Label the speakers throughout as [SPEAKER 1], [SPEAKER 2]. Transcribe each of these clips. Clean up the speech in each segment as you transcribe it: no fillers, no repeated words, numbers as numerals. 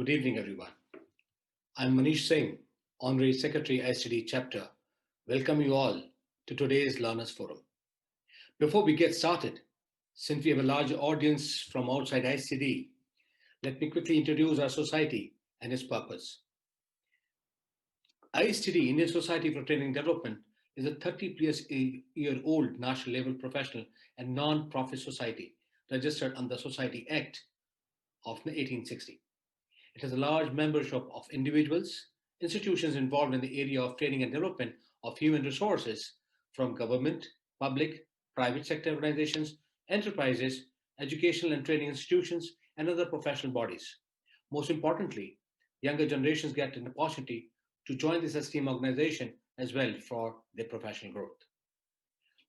[SPEAKER 1] Good evening, everyone. I'm Manish Singh, Honorary Secretary, ICD Chapter. Welcome you all to today's Learners Forum. Before we get started, since we have a large audience from outside ICD, let me quickly introduce our society and its purpose. ICD, Indian Society for Training Development, is a 30-plus-year-old national level professional and non-profit society registered under the Society Act of 1860. It has a large membership of individuals, institutions involved in the area of training and development of human resources from government, public, private sector organizations, enterprises, educational and training institutions, and other professional bodies. Most importantly, younger generations get an opportunity to join this esteemed organization as well for their professional growth.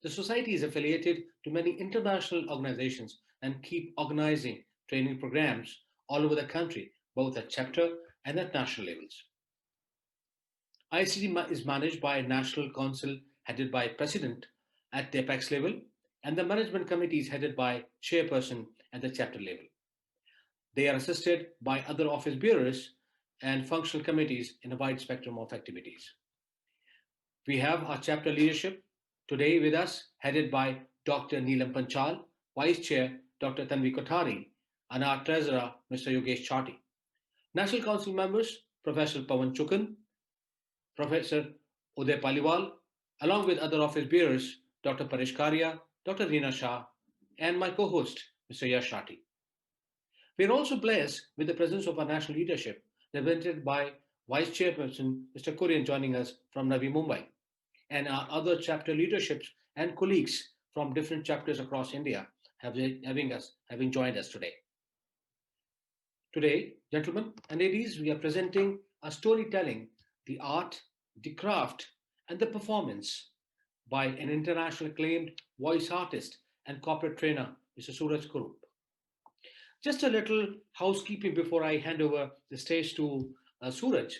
[SPEAKER 1] The society is affiliated to many international organizations and keep organizing training programs all over the country, both at chapter and at national levels. ICD is managed by a national council headed by a president at the apex level, and the management committee is headed by chairperson at the chapter level. They are assisted by other office bearers and functional committees in a wide spectrum of activities. We have our chapter leadership today with us, headed by Dr. Neelam Panchal, Vice Chair Dr. Tanvi Kothari, and our Treasurer Mr. Yogesh Chati. National Council members Professor Pawan Chukan, Professor Uday Paliwal, along with other office bearers Dr. Paresh Karia, Dr. Reena Shah, and my co-host Mr. Yash Shati. We are also blessed with the presence of our national leadership, represented by Vice Chairperson Mr. Kurian joining us from Navi Mumbai, and our other chapter leaderships and colleagues from different chapters across India having joined us today. Today, gentlemen and ladies, we are presenting a storytelling, the art, the craft, and the performance by an international acclaimed voice artist and corporate trainer, Mr. Suraj Kurup. Just a little housekeeping before I hand over the stage to Suraj.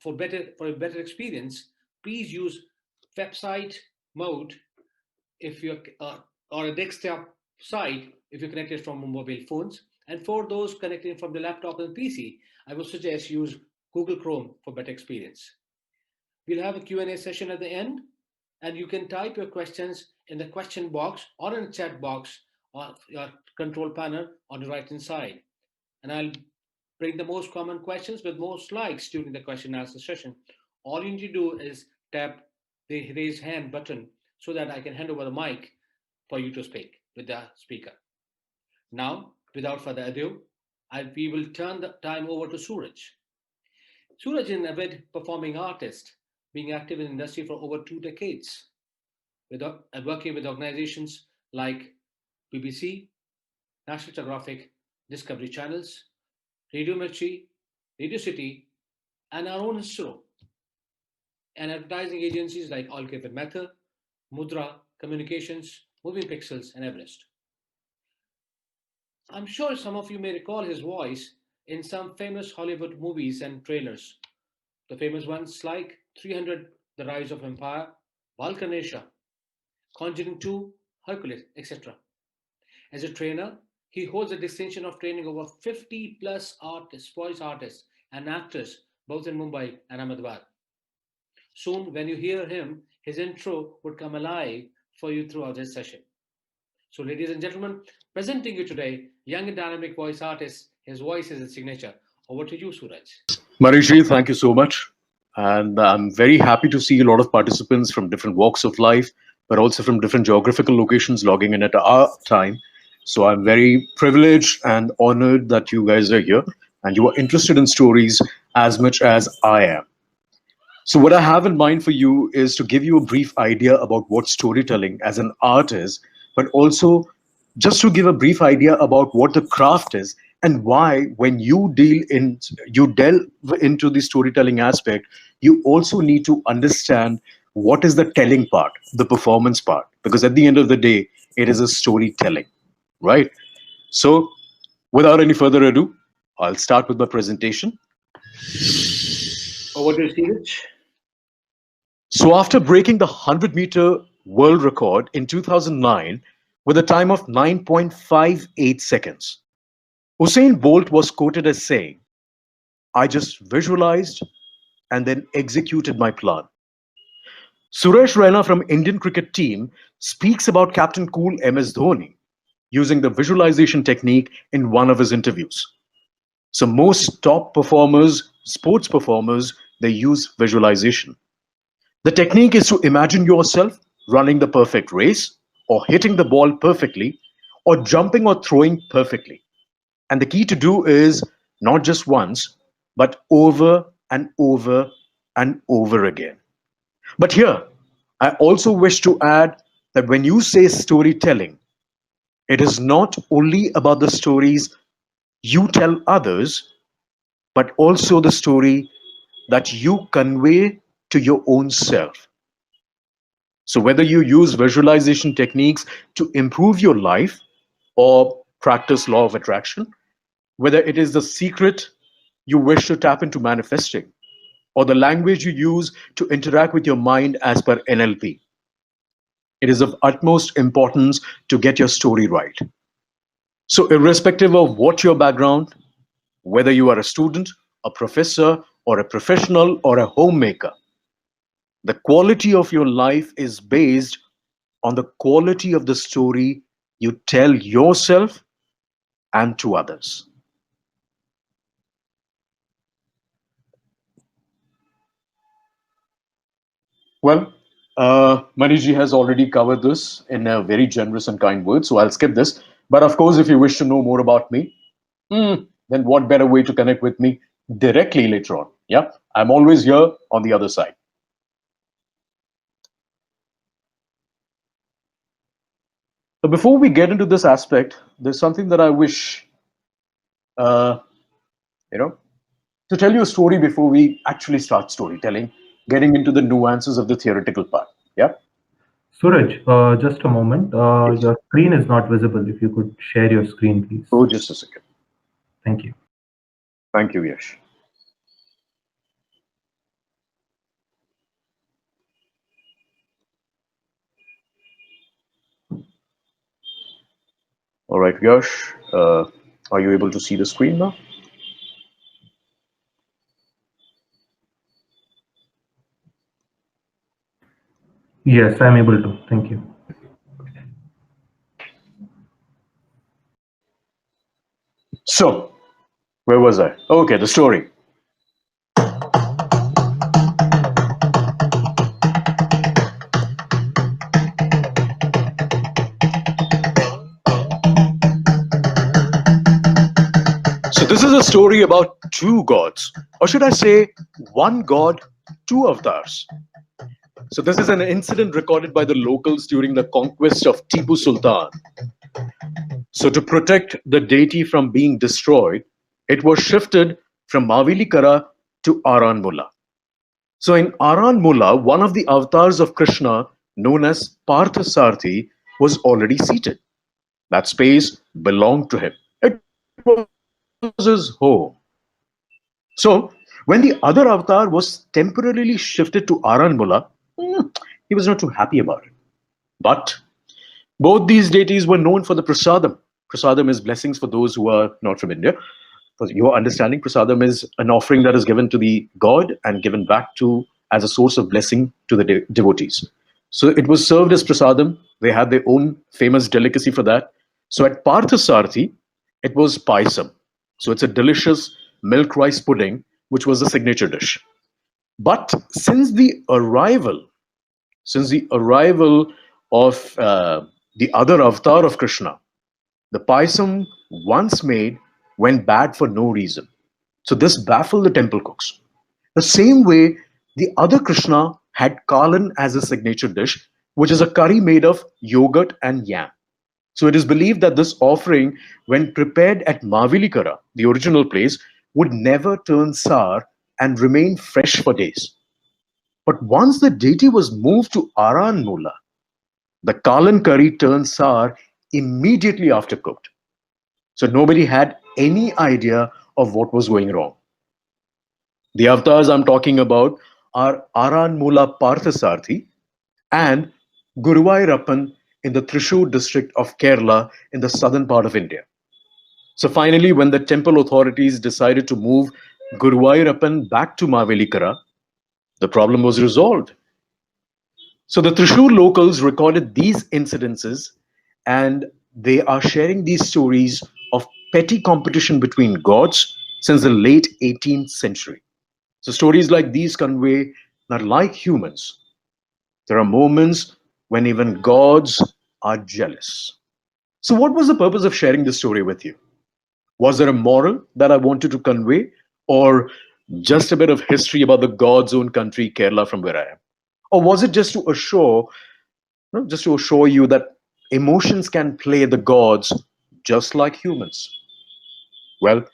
[SPEAKER 1] For a better experience, please use website mode if you're or a desktop site if you're connected from mobile phones. And for those connecting from the laptop and PC, I would suggest use Google Chrome for better experience. We'll have a Q&A session at the end, and you can type your questions in the question box or in the chat box or your control panel on the right hand side. And I'll bring the most common questions with most likes during the question and answer session. All you need to do is tap the raise hand button so that I can hand over the mic for you to speak with the speaker. Now, without further ado, we will turn the time over to Suraj. Suraj is an avid performing artist, being active in the industry for over 2 decades, working with organizations like BBC, National Geographic, Discovery Channels, Radio Mirchi, Radio City, and our own ISRO, and advertising agencies like All Given Method, Mudra, Communications, Moving Pixels, and Everest. I'm sure some of you may recall his voice in some famous Hollywood movies and trailers. The famous ones like 300, The Rise of Empire, Balkanesha, Conjuring 2, Hercules, etc. As a trainer, he holds the distinction of training over 50 plus artists, voice artists, and actors, both in Mumbai and Ahmedabad. Soon, when you hear him, his intro would come alive for you throughout this session. So, ladies and gentlemen, presenting you today, young and dynamic voice artist. His voice is his signature. Over to you, Suraj.
[SPEAKER 2] Marishji, thank you so much. And I'm very happy to see a lot of participants from different walks of life, but also from different geographical locations logging in at our time. So I'm very privileged and honored that you guys are here and you are interested in stories as much as I am. So, what I have in mind for you is to give you a brief idea about what storytelling as an art is, but also just to give a brief idea about what the craft is and why, when you delve into the storytelling aspect, you also need to understand what is the telling part, the performance part, because at the end of the day, it is a storytelling, right? So, without any further ado, I'll start with my presentation.
[SPEAKER 1] Over to you, Suraj.
[SPEAKER 2] So, after breaking the 100-meter world record in 2009 with a time of 9.58 seconds, Usain Bolt was quoted as saying, I just visualized and then executed my plan. Suresh Raina from Indian cricket team speaks about Captain Cool MS Dhoni using the visualization technique in one of his interviews. So most top performers, sports performers, they use visualization. The technique is to imagine yourself running the perfect race, or hitting the ball perfectly, or jumping or throwing perfectly. And the key to do is not just once, but over and over and over again. But here, I also wish to add that when you say storytelling, it is not only about the stories you tell others, but also the story that you convey to your own self. So, whether you use visualization techniques to improve your life or practice law of attraction, whether it is the secret you wish to tap into manifesting, or the language you use to interact with your mind as per NLP, it is of utmost importance to get your story right. So, irrespective of what your background, whether you are a student, a professor, or a professional, or a homemaker, the quality of your life is based on the quality of the story you tell yourself and to others. Well, Maniji has already covered this in a very generous and kind word, so I'll skip this. But of course, if you wish to know more about me, then what better way to connect with me directly later on? Yeah, I'm always here on the other side. So before we get into this aspect, there's something that I wish, uh, you know, to tell you a story before we actually start storytelling, getting into the nuances of the theoretical part. Yeah.
[SPEAKER 3] Suraj, just a moment.
[SPEAKER 2] Yes.
[SPEAKER 3] Your screen is not visible. If you could share your screen, please.
[SPEAKER 2] Oh, just a second.
[SPEAKER 3] Thank you.
[SPEAKER 2] Thank you, Yash. All right, Yash, are you able to see the screen now?
[SPEAKER 3] Yes, I'm able to. Thank you.
[SPEAKER 2] So, where was I? Okay, the story. So, this is a story about two gods, or should I say, one god, two avatars. So, this is an incident recorded by the locals during the conquest of Tipu Sultan. So, to protect the deity from being destroyed, it was shifted from Mavelikara to Aranmula. So, in Aranmula, one of the avatars of Krishna, known as Parthasarthi, was already seated. That space belonged to him. It was his home. So, when the other avatar was temporarily shifted to Aranmula, he was not too happy about it. But both these deities were known for the prasadam. Prasadam is blessings for those who are not from India. For your understanding, prasadam is an offering that is given to the god and given back to as a source of blessing to the devotees. So it was served as prasadam. They had their own famous delicacy for that. So at Parthasarthi, it was paisam. So it's a delicious milk rice pudding, which was the signature dish. But since the arrival of the other avatar of Krishna, the paisam once made went bad for no reason. So this baffled the temple cooks. The same way the other Krishna had kalan as a signature dish, which is a curry made of yogurt and yam. So it is believed that this offering, when prepared at Mavelikara, the original place, would never turn sour and remain fresh for days. But once the deity was moved to Aranmula, the kalan curry turned sour immediately after cooked. So nobody had any idea of what was going wrong. The avatars I'm talking about are Aranmula Parthasarthi and Guruvairappan in the Thrissur district of Kerala in the southern part of India. So finally, when the temple authorities decided to move Guruvayurappan back to Mavelikara, the problem was resolved. So the Thrissur locals recorded these incidences and they are sharing these stories of petty competition between gods since the late 18th century. So stories like these convey that, like humans, there are moments when even gods are jealous. So, what was the purpose of sharing this story with you? Was there a moral that I wanted to convey, or just a bit of history about the God's own country, Kerala, from where I am? Or was it just to assure you that emotions can play the gods just like humans? Well,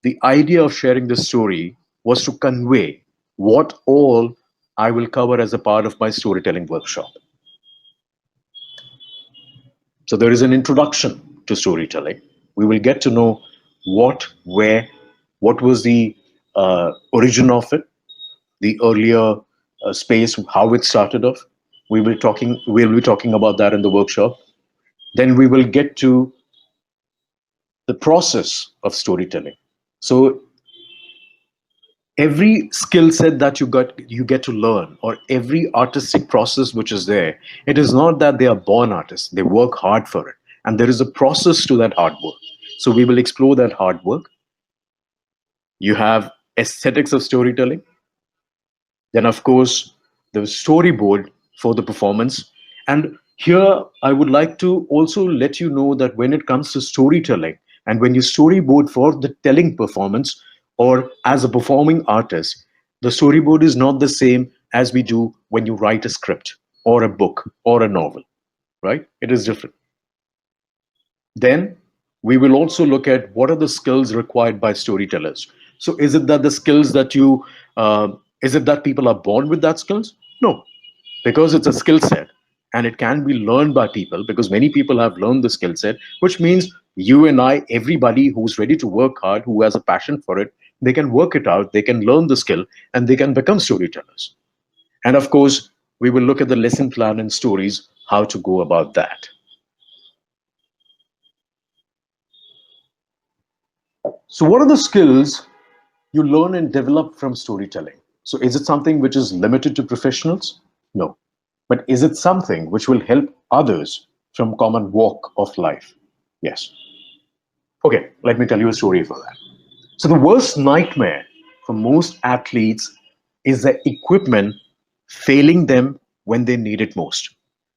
[SPEAKER 2] the idea of sharing this story was to convey what all I will cover as a part of my storytelling workshop. So there is an introduction to storytelling. We will get to know what, where, what was the origin of it, the earlier space, how it started off. We'll be talking about that in the workshop. Then we will get to the process of storytelling. So every skill set that you get to learn, or every artistic process which is there, it is not that they are born artists. They work hard for it, and there is a process to that hard work. So we will explore that hard work. You have aesthetics of storytelling, then of course the storyboard for the performance. And here I would like to also let you know that when it comes to storytelling, and when you storyboard for the telling performance or as a performing artist, the storyboard is not the same as we do when you write a script or a book or a novel, right? It is different. Then we will also look at what are the skills required by storytellers. So is it that the skills that is it that people are born with that skills? No, because it's a skill set and it can be learned by people, because many people have learned the skill set, which means you and I, everybody who's ready to work hard, who has a passion for it, they can work it out, they can learn the skill, and they can become storytellers. And of course, we will look at the lesson plan and stories, how to go about that. So, what are the skills you learn and develop from storytelling? So, is it something which is limited to professionals? No. But is it something which will help others from common walk of life? Yes. Okay, let me tell you a story for that. So, the worst nightmare for most athletes is the equipment failing them when they need it most.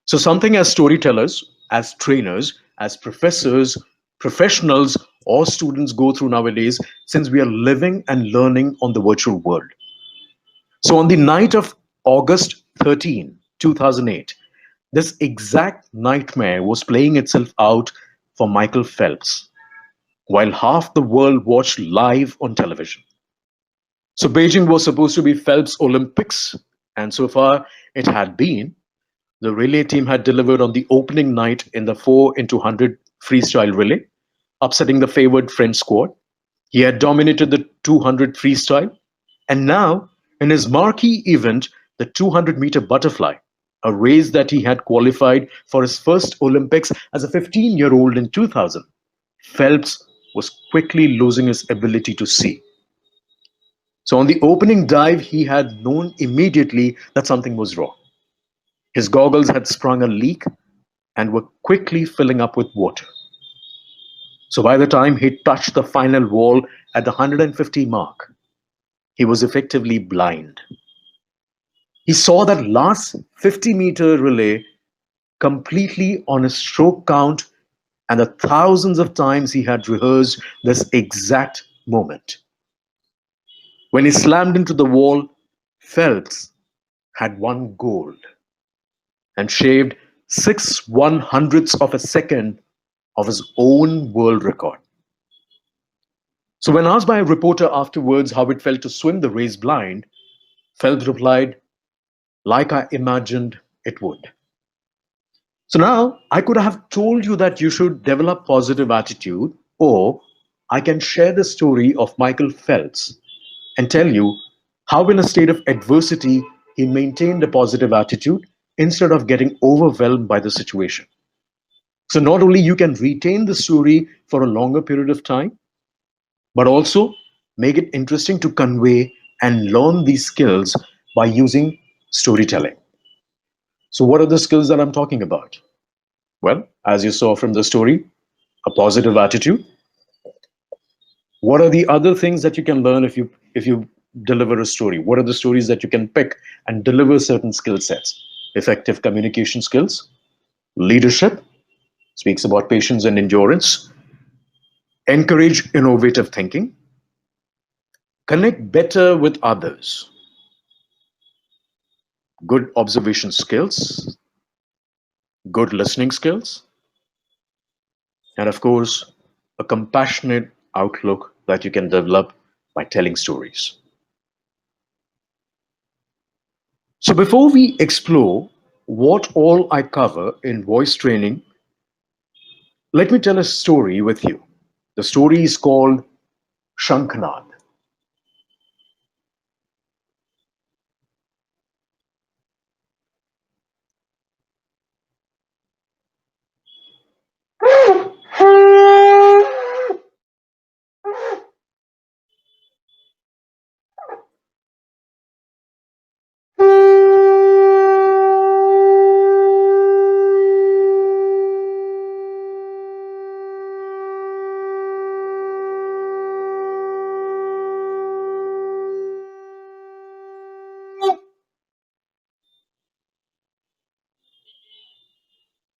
[SPEAKER 2] So, something as storytellers, as trainers, as professors, professionals, or students go through nowadays, since we are living and learning on the virtual world. So, on the night of August 13, 2008, this exact nightmare was playing itself out for Michael Phelps, while half the world watched live on television. So Beijing was supposed to be Phelps' Olympics, and so far it had been. The relay team had delivered on the opening night in the 4 into 100 freestyle relay, upsetting the favored French squad. He had dominated the 200 freestyle, and now in his marquee event, the 200-meter butterfly, a race that he had qualified for his first Olympics as a 15-year-old in 2000, Phelps was quickly losing his ability to see. So on the opening dive, he had known immediately that something was wrong. His goggles had sprung a leak and were quickly filling up with water. So by the time he touched the final wall at the 150 mark, he was effectively blind. He saw that last 50-meter relay completely on a stroke count and the thousands of times he had rehearsed this exact moment. When he slammed into the wall, Phelps had won gold and shaved 6/100ths of a second of his own world record. So, when asked by a reporter afterwards how it felt to swim the race blind, Phelps replied, like I imagined it would. So now I could have told you that you should develop positive attitude, or I can share the story of Michael Phelps and tell you how, in a state of adversity, he maintained a positive attitude instead of getting overwhelmed by the situation. So not only you can retain the story for a longer period of time, but also make it interesting to convey and learn these skills by using storytelling. So, what are the skills that I'm talking about? Well, as you saw from the story, a positive attitude. What are the other things that you can learn if you deliver a story? What are the stories that you can pick and deliver certain skill sets? Effective communication skills, leadership, speaks about patience and endurance, encourage innovative thinking, connect better with others, good observation skills, good listening skills, and of course, a compassionate outlook that you can develop by telling stories. So, before we explore what all I cover in voice training, let me tell a story with you. The story is called Shankhnad.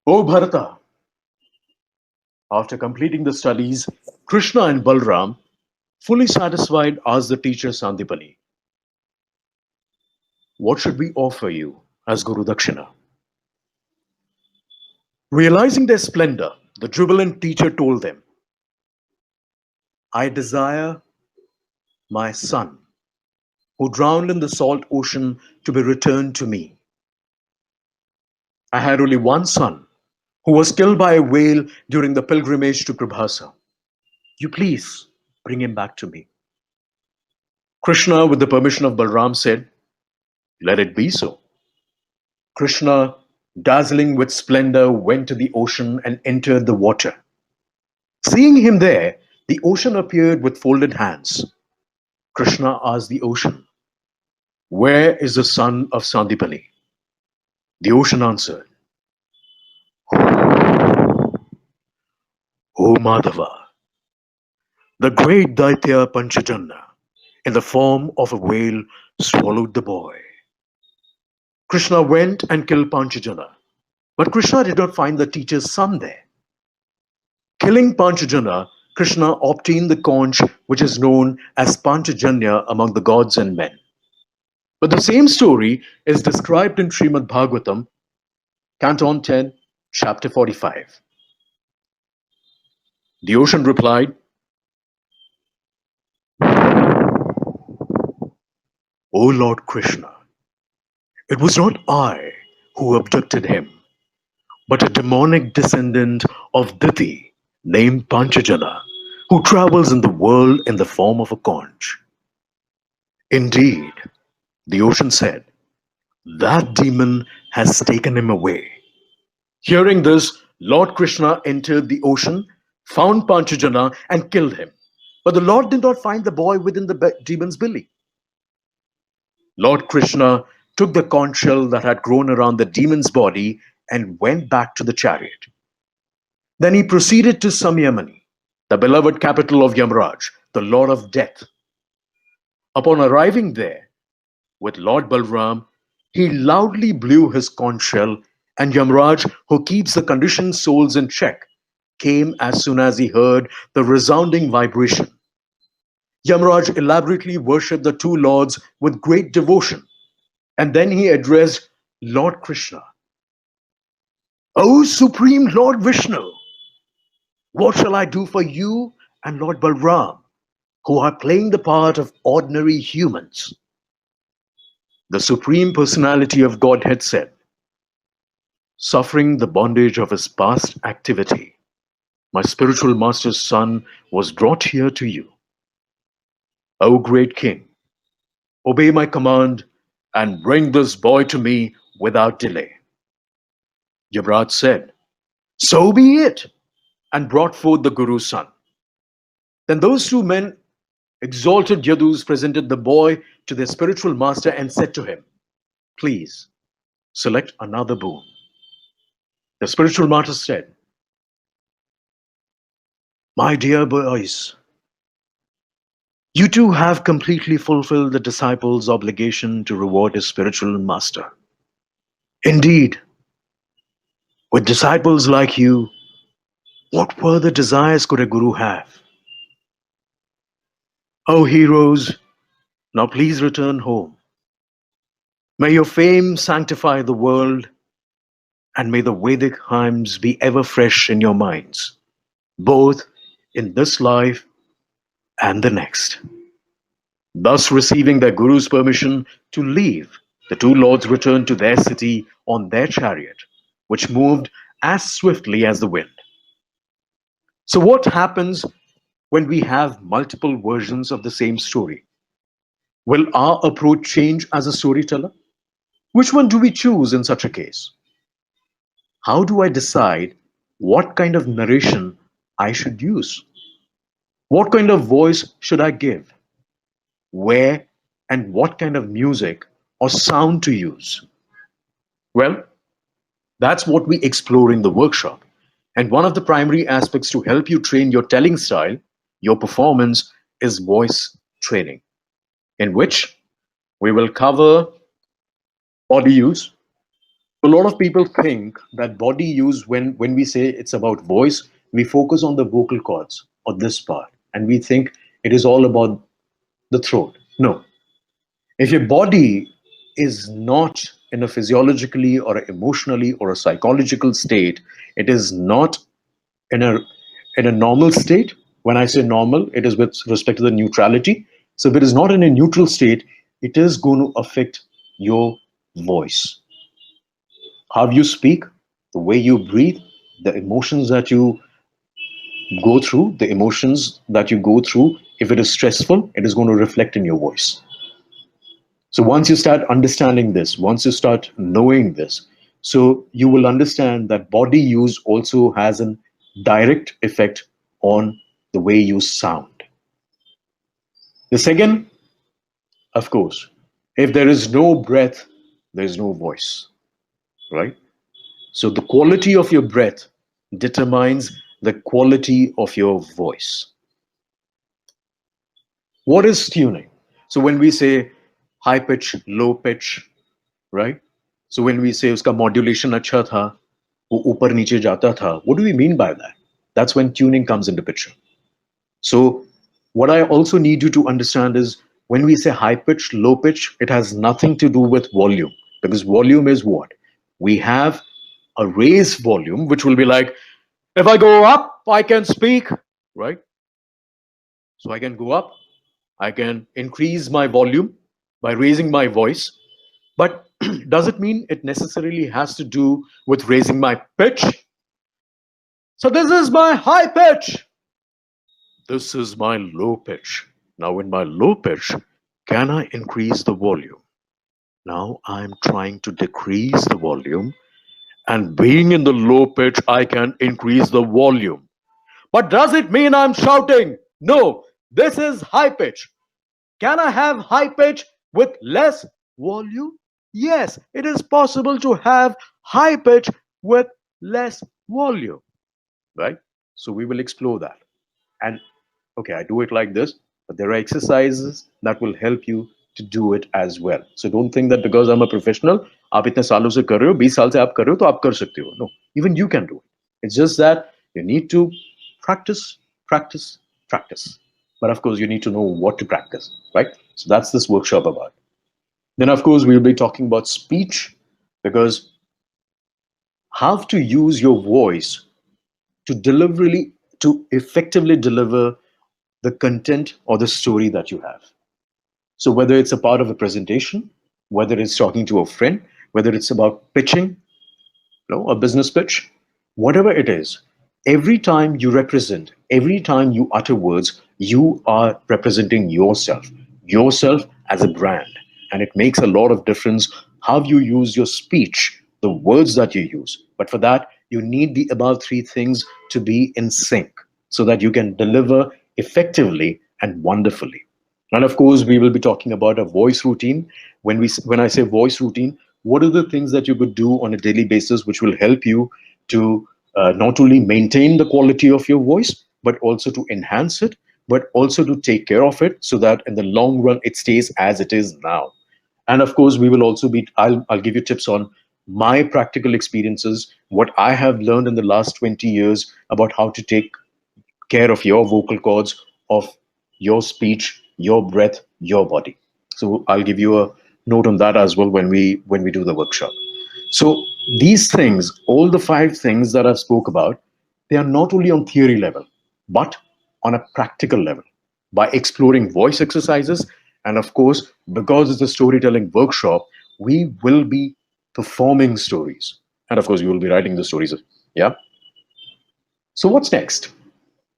[SPEAKER 2] O Bharata, after completing the studies, Krishna and Balram, fully satisfied, asked the teacher Sandipani, what should we offer you as Guru Dakshina? Realizing their splendor, the jubilant teacher told them, I desire my son, who drowned in the salt ocean, to be returned to me. I had only one son, who was killed by a whale during the pilgrimage to Prabhasa. You please bring him back to me. Krishna, with the permission of Balram, said, let it be so. Krishna, dazzling with splendor, went to the ocean and entered the water. Seeing him there, the ocean appeared with folded hands. Krishna asked the ocean, where is the son of Sandipani? The ocean answered, O Madhava, the great Daitya Panchajanna, in the form of a whale, swallowed the boy. Krishna went and killed Panchajana, but Krishna did not find the teacher's son there. Killing Panchajana, Krishna obtained the conch which is known as Panchajanya among the gods and men. But the same story is described in Srimad Bhagavatam, Canton 10, chapter 45. The ocean replied, O Lord Krishna, it was not I who abducted him, but a demonic descendant of Diti named Panchajana, who travels in the world in the form of a conch. Indeed, the ocean said, that demon has taken him away. Hearing this, Lord Krishna entered the ocean, found Panchajana, and killed him. But the Lord did not find the boy within the demon's belly. Lord Krishna took the conch shell that had grown around the demon's body and went back to the chariot. Then he proceeded to Samyamani, the beloved capital of Yamraj, the Lord of Death. Upon arriving there with Lord Balram, he loudly blew his conch shell, and Yamraj, who keeps the conditioned souls in check, came as soon as he heard the resounding vibration. Yamraj elaborately worshipped the two lords with great devotion, and then he addressed Lord Krishna. O Supreme Lord Vishnu, what shall I do for you and Lord Balram, who are playing the part of ordinary humans? The Supreme Personality of Godhead said, suffering the bondage of his past activity, my spiritual master's son was brought here to you. O great king, obey my command and bring this boy to me without delay. Yavraj said, so be it, and brought forth the Guru's son. Then those two men Exalted Yadus presented the boy to their spiritual master and said to him, "Please select another boon." The spiritual master said, "My dear boys, you two have completely fulfilled the disciple's obligation to reward his spiritual master. Indeed, with disciples like you, what further desires could a guru have? O heroes, now please return home. May your fame sanctify the world, and may the Vedic hymns be ever fresh in your minds, both in this life and the next." Thus, receiving their guru's permission to leave, the two lords returned to their city on their chariot, which moved as swiftly as the wind. So, what happens when we have multiple versions of the same story? Will our approach change as a storyteller? Which one do we choose in such a case? How do I decide what kind of narration I should use? What kind of voice should I give? Where and what kind of music or sound to use? Well, that's what we explore in the workshop. And one of the primary aspects to help you train your telling style, your performance, is voice training, in which we will cover body use. A lot of people think that body use, when we say it's about voice, we focus on the vocal cords or this part, and we think it is all about the throat. No. If your body is not in a physiologically or a emotionally or a psychological state, it is not in a normal state. When I say normal, it is with respect to the neutrality. So if it is not in a neutral state, it is going to affect your voice. How you speak, the way you breathe, the emotions that you go through, if it is stressful, it is going to reflect in your voice. So once you start understanding this, once you start knowing this, so you will understand that body use also has a direct effect on the way you sound. The second, of course, if there is no breath, there is no voice, right? So the quality of your breath determines the quality of your voice. What is tuning? So when we say high pitch, low pitch, right? So when we say uska modulation acha tha, wo upar niche jata tha, what do we mean by that? That's when tuning comes into picture. So what I also need you to understand is when we say high pitch, low pitch, it has nothing to do with volume, because volume is what? We have a raised volume, which will be like, if I go up, I can speak, right? So I can go up, I can increase my volume by raising my voice. But does it mean it necessarily has to do with raising my pitch? So this is my high pitch. This is my low pitch. Now in my low pitch, can I increase the volume? Now I'm trying to decrease the volume, and being in the low pitch, I can increase the volume. But does it mean I'm shouting? No, this is high pitch. Can I have high pitch with less volume? Yes, it is possible to have high pitch with less volume, right? So we will explore that. And okay, I do it like this, but there are exercises that will help you to do it as well. So don't think that because I'm a professional, आप इतने सालों से कर रहे हो, 20 साल से आप कर रहे हो, तो आप कर सकते हो. No, even you can do it. It's just that you need to practice, practice, practice. But of course, you need to know what to practice, right? So that's this workshop about. Then, of course, we'll be talking about speech, because how to use your voice to effectively deliver the content or the story that you have. So whether it's a part of a presentation, whether it's talking to a friend, whether it's about pitching, a business pitch, whatever it is, every time you represent, every time you utter words, you are representing yourself as a brand. And it makes a lot of difference how you use your speech, the words that you use. But for that, you need the above three things to be in sync so that you can deliver effectively and wonderfully. And of course, we will be talking about a voice routine. When I say voice routine, what are the things that you could do on a daily basis which will help you to not only maintain the quality of your voice, but also to enhance it, but also to take care of it so that in the long run it stays as it is now. And of course, we will also be, I'll give you tips on my practical experiences, what I have learned in the last 20 years about how to take care of your vocal cords, of your speech, your breath, your body. So I'll give you a note on that as well when we do the workshop. So these things, all the five things that I spoke about, they are not only on theory level, but on a practical level by exploring voice exercises. And of course, because it's a storytelling workshop, we will be performing stories. And of course, you will be writing the stories. Yeah. So what's next?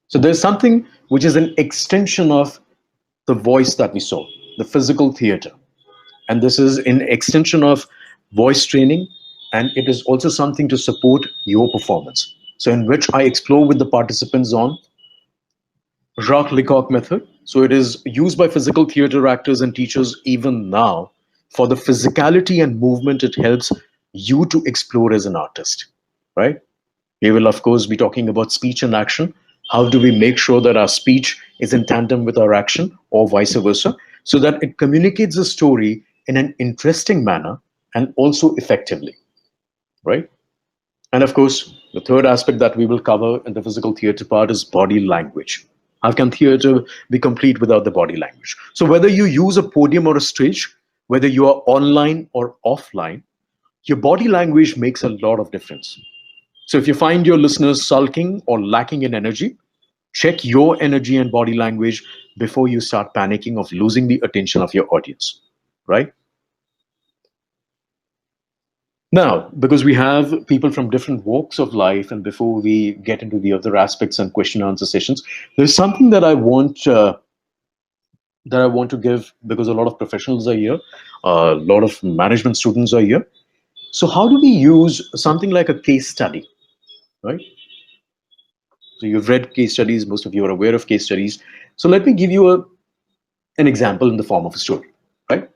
[SPEAKER 2] So there's something which is an extension of the voice that we saw, the physical theater. And this is an extension of voice training, and it is also something to support your performance. So in which I explore with the participants on Jacques Lecoq method. So it is used by physical theater actors and teachers even now. For the physicality and movement, it helps you to explore as an artist, right? We will, of course, be talking about speech and action. How do we make sure that our speech is in tandem with our action or vice versa, so that it communicates the story in an interesting manner and also effectively, right? And of course, the third aspect that we will cover in the physical theater part is body language. How can theater be complete without the body language? So, whether you use a podium or a stage, whether you are online or offline, your body language makes a lot of difference. So, if you find your listeners sulking or lacking in energy, check your energy and body language before you start panicking of losing the attention of your audience, right? Now, because we have people from different walks of life, and before we get into the other aspects and question answer sessions, there's something that I want to give because a lot of professionals are here, a lot of management students are here. So, how do we use something like a case study, right? So, you've read case studies, most of you are aware of case studies. So, let me give you an example in the form of a story, right?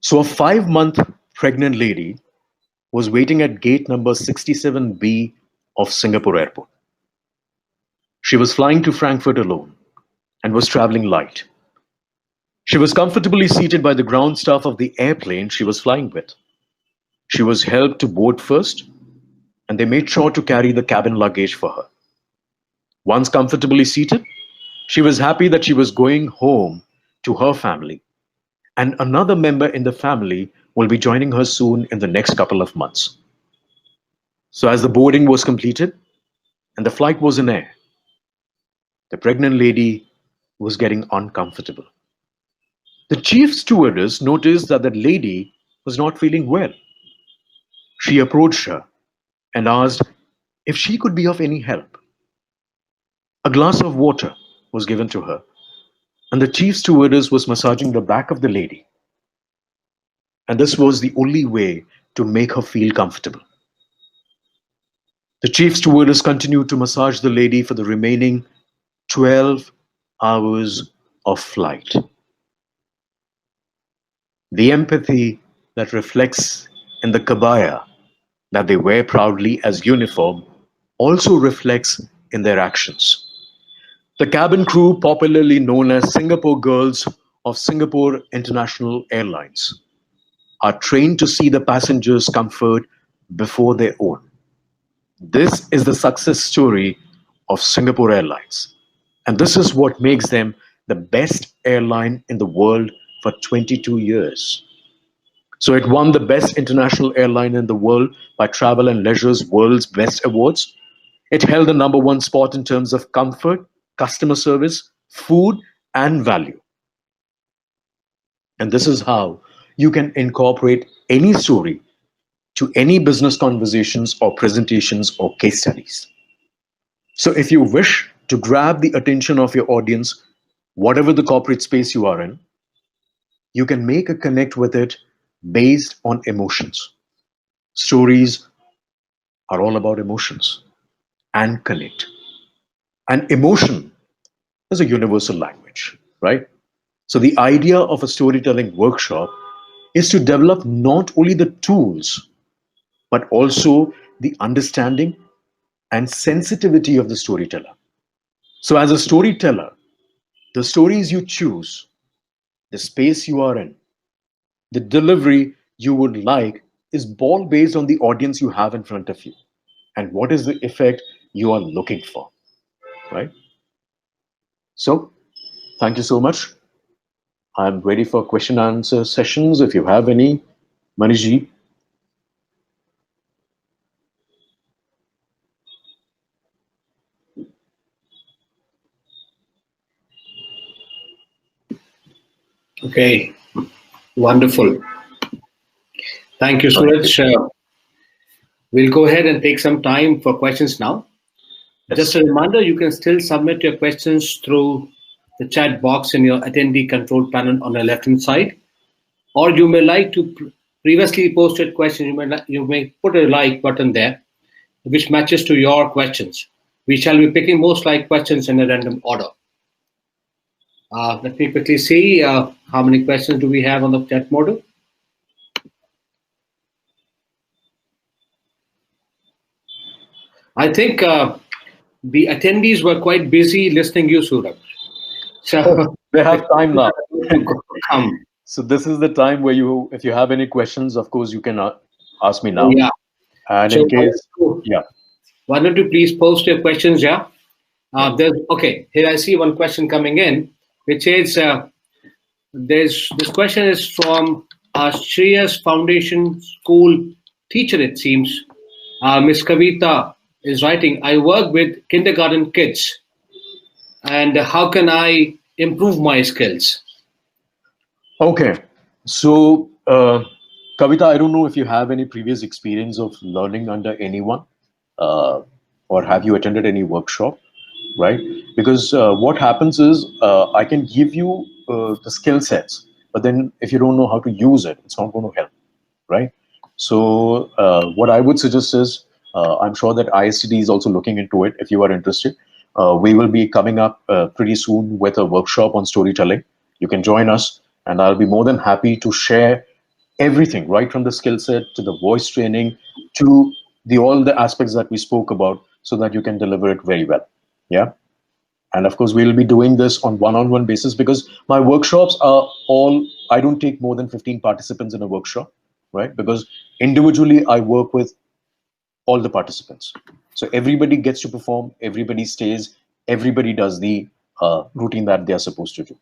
[SPEAKER 2] So, a 5 month pregnant lady was waiting at gate number 67B of Singapore airport. She was flying to Frankfurt alone and was traveling light. She was comfortably seated by the ground staff of the airplane she was flying with. She was helped to board first, and they made sure to carry the cabin luggage for her. Once comfortably seated, she was happy that she was going home to her family, and another member in the family will be joining her soon in the next couple of months. So, as the boarding was completed and the flight was in air, the pregnant lady was getting uncomfortable. The chief stewardess noticed that the lady was not feeling well. She approached her and asked if she could be of any help. A glass of water was given to her, and the chief stewardess was massaging the back of the lady. And this was the only way to make her feel comfortable. The chief stewardess continued to massage the lady for the remaining 12 hours of flight. The empathy that reflects in the kabaya that they wear proudly as uniform also reflects in their actions. The cabin crew, popularly known as Singapore Girls of Singapore International Airlines, are trained to see the passengers' comfort before their own. This is the success story of Singapore Airlines. And this is what makes them the best airline in the world for 22 years. So it won the best international airline in the world by Travel and Leisure's World's Best Awards. It held the number one spot in terms of comfort, customer service, food, and value. And this is how you can incorporate any story to any business conversations or presentations or case studies. So if you wish to grab the attention of your audience, whatever the corporate space you are in, you can make a connect with it based on emotions. Stories are all about emotions and connect. And emotion is a universal language. right? So the idea of a storytelling workshop is to develop not only the tools, but also the understanding and sensitivity of the storyteller. So as a storyteller, the stories you choose, the space you are in, the delivery you would like is all based on the audience you have in front of you and what is the effect you are looking for, right? So thank you so much. I'm ready for question and answer sessions if you have any. Maniji.
[SPEAKER 1] Okay, wonderful. Thank you,
[SPEAKER 2] Thank you.
[SPEAKER 1] Suraj. We'll go ahead and take some time for questions now. Just
[SPEAKER 2] Yes.
[SPEAKER 1] a reminder, you can still submit your questions through the chat box in your attendee control panel on the left-hand side, or you may like to previously posted question. You may put a like button there, which matches to your questions. We shall be picking most like questions in a random order. Let me quickly see how many questions do we have on the chat model. I think the attendees were quite busy listening you, Suraj.
[SPEAKER 2] Oh,
[SPEAKER 1] So
[SPEAKER 2] they
[SPEAKER 1] the
[SPEAKER 2] have time
[SPEAKER 1] questions
[SPEAKER 2] now.
[SPEAKER 1] are going to come.
[SPEAKER 2] So this is the time where you, if you have any questions, of course, you can ask me now.
[SPEAKER 1] Yeah.
[SPEAKER 2] And
[SPEAKER 1] So
[SPEAKER 2] in case, yeah,
[SPEAKER 1] why don't you please post your questions? Yeah.
[SPEAKER 2] yeah.
[SPEAKER 1] There's okay. Here I see one question coming in, which is there's this question is from Shreyas Foundation School teacher. It seems Miss Kavita is writing. I work with kindergarten kids, and how can I improve my skills?
[SPEAKER 2] Okay. So, Kavita, I don't know if you have any previous experience of learning under anyone, uh, or have you attended any workshop, right? Because what happens is I can give you the skill sets, but then if you don't know how to use it, it's not going to help, right? So, what I would suggest is I'm sure that ISTD is also looking into it if you are interested. We will be coming up pretty soon with a workshop on storytelling. You can join us, and I'll be more than happy to share everything, right from the skill set to the voice training to the all the aspects that we spoke about, so that you can deliver it very well. Yeah. And of course, we'll be doing this on one-on-one basis because my workshops are all, I don't take more than 15 participants in a workshop, right? Because individually, I work with all the participants. So everybody gets to perform, everybody stays, everybody does the routine that they are supposed to do.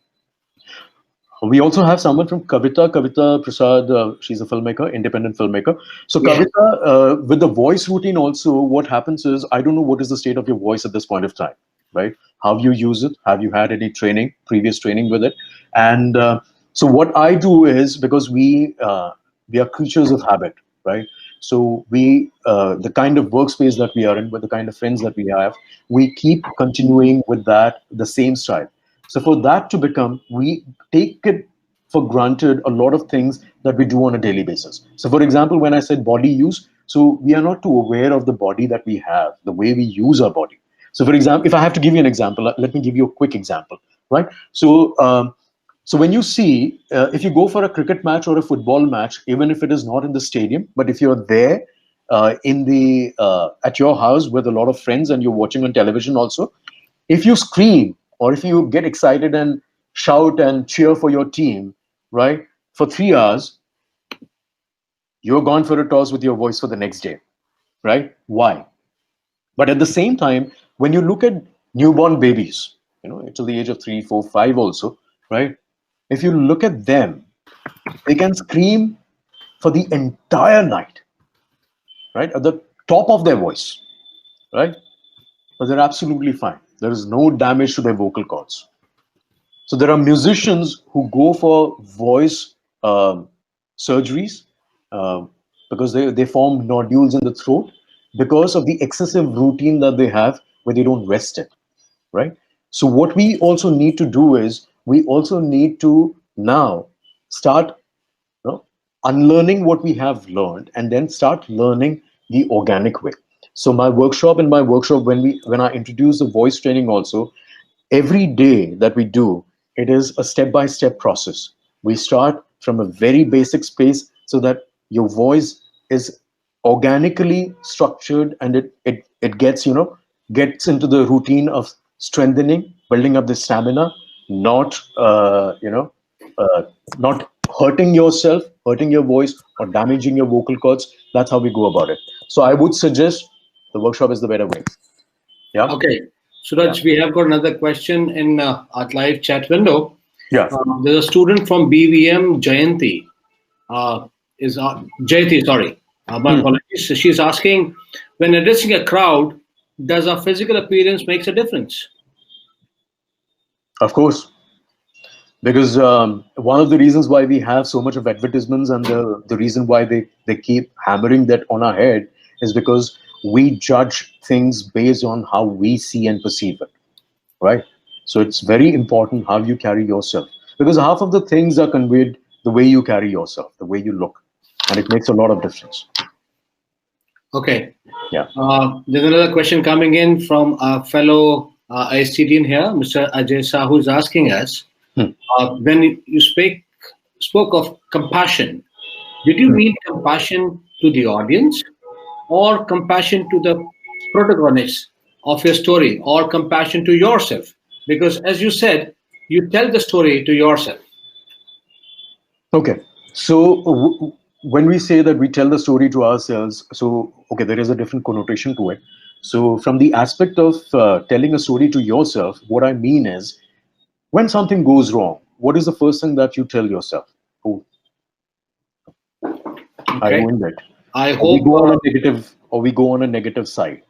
[SPEAKER 2] We also have someone from Kavita Prasad. She's a filmmaker, independent filmmaker. So
[SPEAKER 1] Yes.
[SPEAKER 2] Kavita, with the voice routine also, what happens is, I don't know what is the state of your voice at this point of time, right? How you use it? Have you had any training, previous training with it? And so what I do is, because we are creatures of habit, right? So the kind of workspace that we are in, with the kind of friends that we have, we keep continuing with that, the same style. So for that to become, we take it for granted a lot of things that we do on a daily basis. So for example, when I said body use, so we are not too aware of the body that we have, the way we use our body. So for example, if I have to give you an example, let me give you a quick example, right? So when you see, if you go for a cricket match or a football match, even if it is not in the stadium, but if you're there in the at your house with a lot of friends and you're watching on television also, if you scream or if you get excited and shout and cheer for your team, right, for 3 hours, you're gone for a toss with your voice for the next day, right? Why? But at the same time, when you look at newborn babies, till the age of 3, 4, 5 also, right? If you look at them, they can scream for the entire night, right? At the top of their voice, right? But they're absolutely fine. There is no damage to their vocal cords. So there are musicians who go for voice surgeries uh, because they form nodules in the throat because of the excessive routine that they have where they don't rest it, right? So what we also need to do is we also need to now start unlearning what we have learned and then start learning the organic way. So when I introduce the voice training also, every day that we do, it is a step-by-step process. We start from a very basic space so that your voice is organically structured, and it gets, gets into the routine of strengthening, building up the stamina, not uh, not hurting yourself, hurting your voice, or damaging your vocal cords. That's how we go about it. So I would suggest the workshop is the better way. Yeah.
[SPEAKER 1] Okay.
[SPEAKER 2] Yeah.
[SPEAKER 1] Suraj, we have got another question in our live chat window.
[SPEAKER 2] Yeah.
[SPEAKER 1] There's a student from BVM, Jayanti. Is Jayati, sorry. My
[SPEAKER 2] Hmm.
[SPEAKER 1] apologies. So she's asking, when addressing a crowd, does our physical appearance makes a difference?
[SPEAKER 2] Of course, because one of the reasons why we have so much of advertisements, and the reason why they keep hammering that on our head, is because we judge things based on how we see and perceive it, right? So it's very important how you carry yourself, because half of the things are conveyed the way you carry yourself, the way you look, and it makes a lot of difference.
[SPEAKER 1] Okay.
[SPEAKER 2] Yeah.
[SPEAKER 1] There's another question coming in from our fellow ISTDN here, Mr. Ajay Sahu is asking us,
[SPEAKER 2] Hmm.
[SPEAKER 1] when you spoke of compassion, did you
[SPEAKER 2] Hmm.
[SPEAKER 1] mean compassion to the audience or compassion to the protagonist of your story or compassion to yourself? Because as you said, you tell the story to yourself.
[SPEAKER 2] Okay. So when we say that we tell the story to ourselves, so okay, there is a different connotation to it. So from the aspect of telling a story to yourself, what I mean is, when something goes wrong, what is the first thing that you tell yourself? Oh, I
[SPEAKER 1] Okay.
[SPEAKER 2] ruined it.
[SPEAKER 1] I
[SPEAKER 2] Or we
[SPEAKER 1] hope
[SPEAKER 2] go on a negative, or we go on a negative side,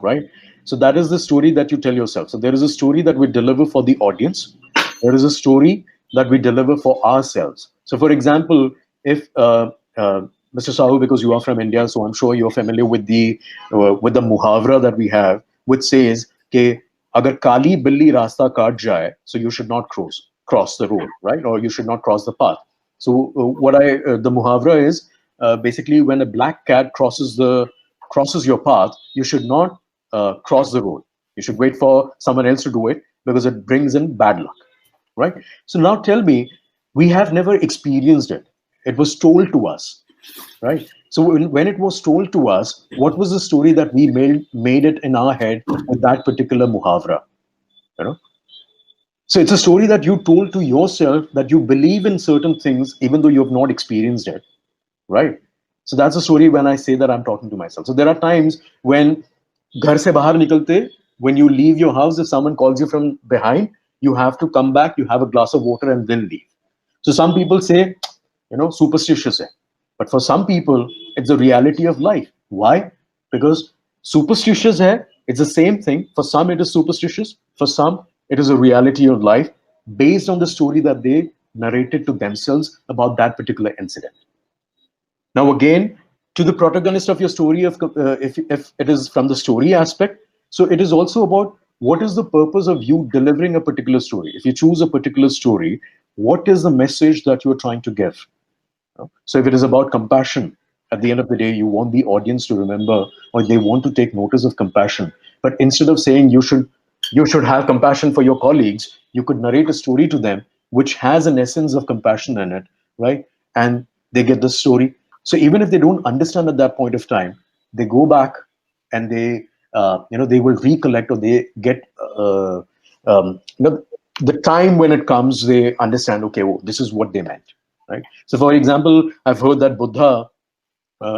[SPEAKER 2] right? So that is the story that you tell yourself. So there is a story that we deliver for the audience. There is a story that we deliver for ourselves. So, for example, if Mr. Sahu, because you are from India, so I'm sure you're familiar with the muhavra that we have, which says कि अगर काली बिल्ली रास्ता काट जाए, so you should not cross the road, right? Or you should not cross the path. So the muhavra is basically when a black cat crosses your path, you should not cross the road. You should wait for someone else to do it because it brings in bad luck, right? So now tell me, we have never experienced it. It was told to us, right? So when it was told to us, what was the story that we made it in our head with that particular muhavra? You know, so it's a story that you told to yourself, that you believe in certain things even though you have not experienced it, right? So that's a story when I say that I'm talking to myself. So there are times when घर से बाहर निकलते, when you leave your house, if someone calls you from behind, you have to come back, you have a glass of water, and then leave. So some people say, superstitious hai. But for some people, it's the reality of life. Why? Because superstitious hai, it's the same thing. For some, it is superstitious. For some, it is a reality of life based on the story that they narrated to themselves about that particular incident. Now, again, to the protagonist of your story, if it is from the story aspect, so it is also about what is the purpose of you delivering a particular story. If you choose a particular story, what is the message that you are trying to give? So, if it is about compassion, at the end of the day, you want the audience to remember, or they want to take notice of compassion. But instead of saying you should have compassion for your colleagues, you could narrate a story to them which has an essence of compassion in it, right? And they get the story. So even if they don't understand at that point of time, they go back and they will recollect, or they get um, you know the time when it comes, they understand, okay, well, this is what they meant, right? So for example, I've heard that Buddha,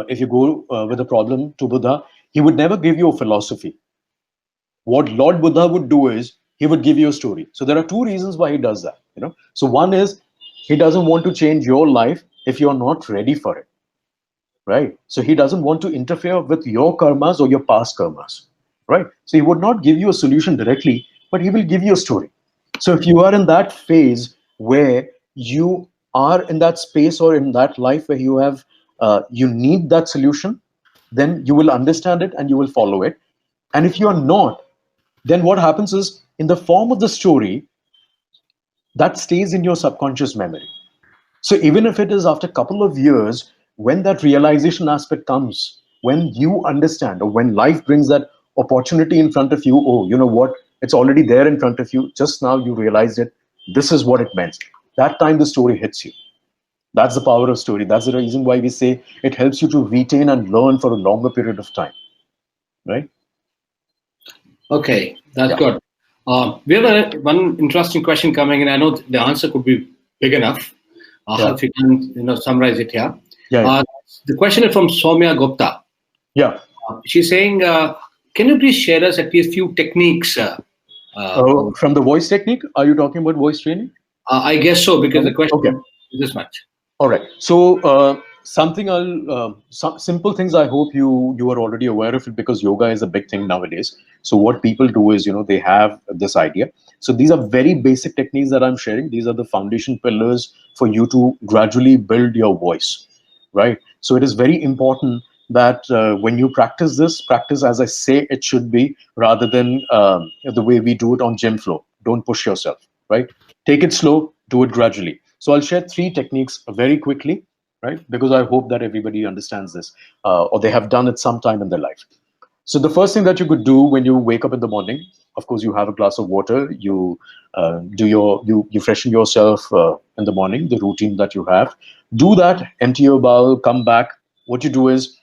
[SPEAKER 2] if you go with a problem to Buddha, he would never give you a philosophy. What Lord Buddha would do is he would give you a story. So there are two reasons why he does that. So one is he doesn't want to change your life if you're not ready for it, right? So he doesn't want to interfere with your karmas or your past karmas, right? So he would not give you a solution directly, but he will give you a story. So if you are in that phase where you are in that space or in that life where you need that solution, then you will understand it and you will follow it. And if you are not, then what happens is, in the form of the story, that stays in your subconscious memory. So even if it is after a couple of years, when that realization aspect comes, when you understand, or when life brings that opportunity in front of you, oh, you know what? It's already there in front of you. Just now you realized it. This is what it meant. That time the story hits you. That's the power of story. That's the reason why we say it helps you to retain and learn for a longer period of time, right?
[SPEAKER 1] Okay, that's
[SPEAKER 2] Yeah.
[SPEAKER 1] good. We have one interesting question coming in. I know the answer could be big enough.
[SPEAKER 2] Yeah.
[SPEAKER 1] If you can, summarize it here.
[SPEAKER 2] Yeah. Yeah.
[SPEAKER 1] The question is from Soumya Gupta.
[SPEAKER 2] Yeah.
[SPEAKER 1] She's saying, can you please share us at least few techniques?
[SPEAKER 2] From the voice technique, are you talking about voice training?
[SPEAKER 1] I guess so, because the question
[SPEAKER 2] Okay.
[SPEAKER 1] is this much.
[SPEAKER 2] All right. So something some simple things. I hope you are already aware of it, because yoga is a big thing nowadays. So what people do is, they have this idea. So these are very basic techniques that I'm sharing. These are the foundation pillars for you to gradually build your voice, right? So it is very important that when you practice this, practice as I say it should be, rather than the way we do it on gym floor. Don't push yourself, right? Take it slow, do it gradually. So I'll share three techniques very quickly, right? Because I hope that everybody understands this, or they have done it sometime in their life. So the first thing that you could do when you wake up in the morning, of course, you have a glass of water. You you freshen yourself in the morning. The routine that you have, do that. Empty your bowel. Come back. What you do is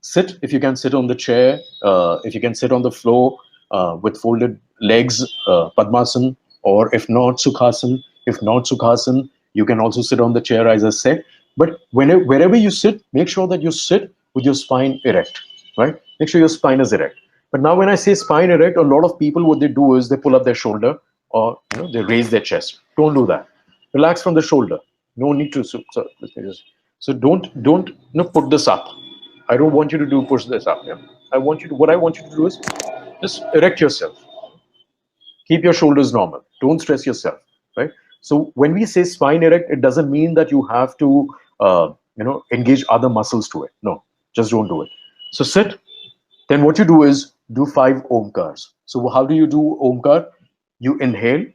[SPEAKER 2] sit, if you can sit on the chair, if you can sit on the floor with folded legs, Padmasan, or if not Sukhasana. If not Sukhasana, you can also sit on the chair, as I said. But wherever you sit, make sure that you sit with your spine erect, right? Make sure your spine is erect. But now when I say spine erect, a lot of people, what they do is they pull up their shoulder, or they raise their chest. Don't do that. Relax from the shoulder. No need to. So don't put this up. I don't want you to do push this up. Yeah? What I want you to do is just erect yourself. Keep your shoulders normal. Don't stress yourself, right? So when we say spine erect, it doesn't mean that you have to engage other muscles to it. No, just don't do it. So sit. Then what you do is do 5 omkars. So how do you do omkar? You inhale,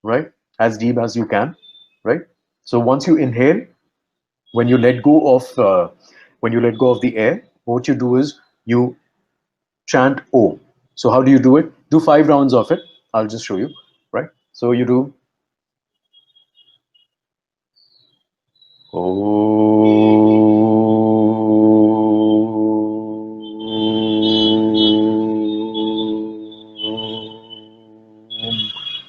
[SPEAKER 2] right, as deep as you can, right? So once you inhale, when you let go of the air, what you do is you chant Om. So how do you do it? Do 5 rounds of it. I'll just show you, right? So you do Om.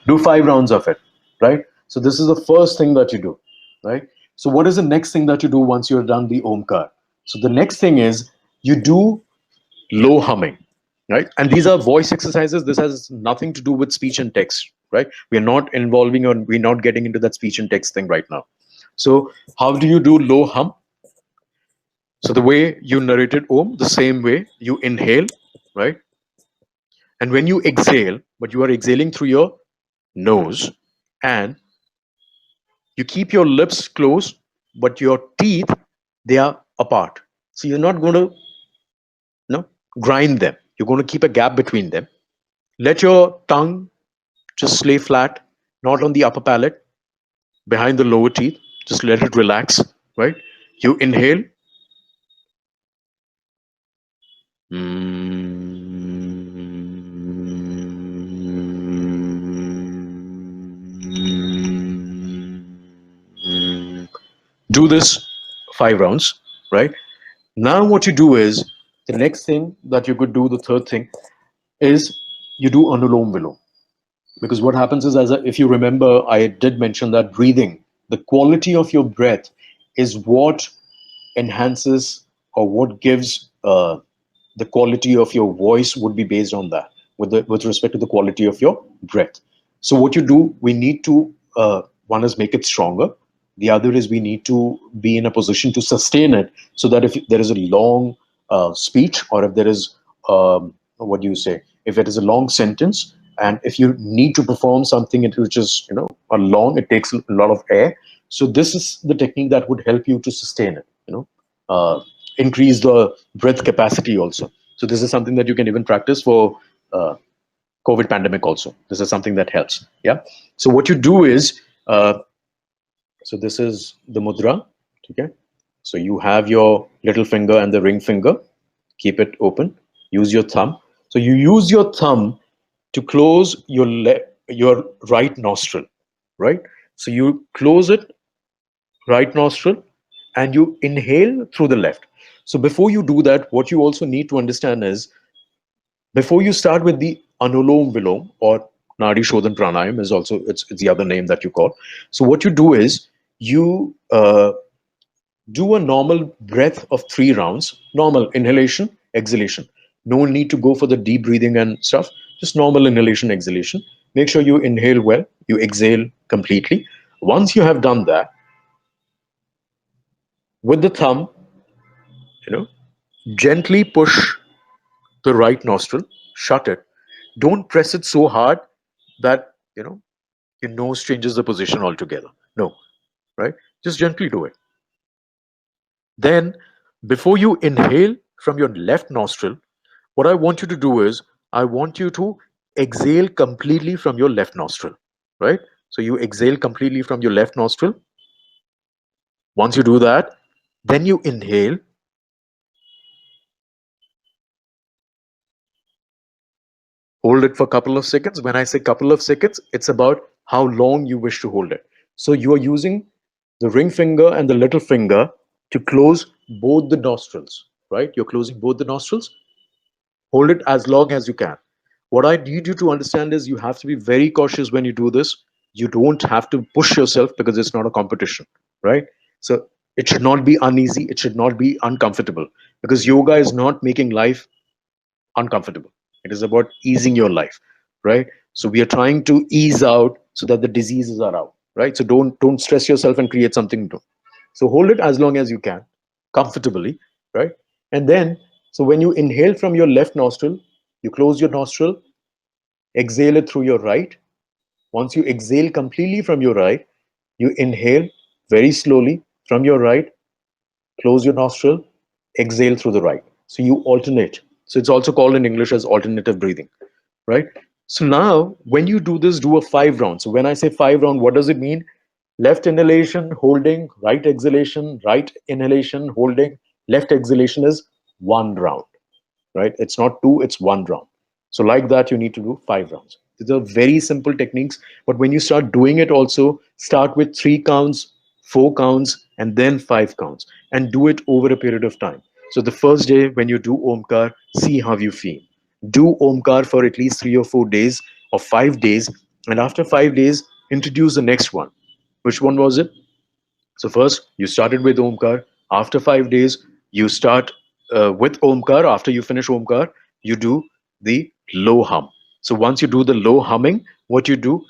[SPEAKER 2] Do 5 rounds of it, right? So this is the first thing that you do, right? So what is the next thing that you do once you're done the Omkar? So the next thing is you do low humming, right? And these are voice exercises. This has nothing to do with speech and text, right? We're not involving, or we're not getting into that speech and text thing right now. So how do you do low hum? So the way you narrated Om, the same way you inhale, right? And when you exhale, but you are exhaling through your nose, and you keep your lips closed, but your teeth, they are apart. So you're not going to grind them. You're going to keep a gap between them. Let your tongue just lay flat, not on the upper palate, behind the lower teeth. Just let it relax, right? You inhale. Do this 5 rounds, right? Now what you do is, the next thing that you could do, the third thing, is you do Anulom Vilom. Because what happens is, if you remember, I did mention that breathing, the quality of your breath is what enhances, or what gives the quality of your voice would be based on that, with respect to the quality of your breath. So what you do, we need to, one is make it stronger. The other is we need to be in a position to sustain it, so that if there is a long speech, or if there is, what do you say, if it is a long sentence, and if you need to perform something which is a long, it takes a lot of air. So this is the technique that would help you to sustain it, increase the breath capacity also. So this is something that you can even practice for COVID pandemic also. This is something that helps. Yeah. So what you do is, so this is the mudra. Okay. So you have your little finger and the ring finger. Keep it open. Use your thumb. So you use your thumb to close your right nostril. right? So you close it, right nostril, and you inhale through the left. So before you do that, what you also need to understand is, before you start with the Anulom Vilom, or Nadi Shodhan Pranayam is also, it's the other name that you call. So what you do is, you do a normal breath of 3 rounds, normal inhalation, exhalation. No need to go for the deep breathing and stuff, just normal inhalation, exhalation. Make sure you inhale well, you exhale completely. Once you have done that, with the thumb, you know, gently push the right nostril, shut it. Don't press it so hard that, your nose changes the position altogether. No, right? Just gently do it. Then, before you inhale from your left nostril, what I want you to do is, I want you to exhale completely from your left nostril, right? So you exhale completely from your left nostril. Once you do that, then you inhale. Hold it for a couple of seconds. When I say couple of seconds, it's about how long you wish to hold it. So you are using the ring finger and the little finger to close both the nostrils, right? You're closing both the nostrils. Hold it as long as you can. What I need you to understand is, you have to be very cautious when you do this. You don't have to push yourself, because it's not a competition, right? So it should not be uneasy. It should not be uncomfortable, because yoga is not making life uncomfortable. It is about easing your life, right? So we are trying to ease out so that the diseases are out, right? So don't stress yourself and create something new. So hold it as long as you can, comfortably, right? And then, so when you inhale from your left nostril, you close your nostril, exhale it through your right. Once you exhale completely from your right, you inhale very slowly from your right, close your nostril, exhale through the right. So you alternate. So it's also called in English as alternative breathing, right? So now, when you do this, do a 5 round. So when I say 5 round, what does it mean? Left inhalation, holding, right exhalation, right inhalation, holding, left exhalation is 1 round, right? It's not two, it's 1 round. So like that, you need to do 5 rounds. These are very simple techniques, but when you start doing it, also start with 3 counts, 4 counts, and then 5 counts, and do it over a period of time. So the first day when you do Omkar, see how you feel. Do Omkar for at least 3 or 4 days or 5 days, and after 5 days, introduce the next one. Which one was it? So first, you started with Omkar. After 5 days, you start with Omkar. After you finish Omkar, you do the low hum. So once you do the low humming, what you do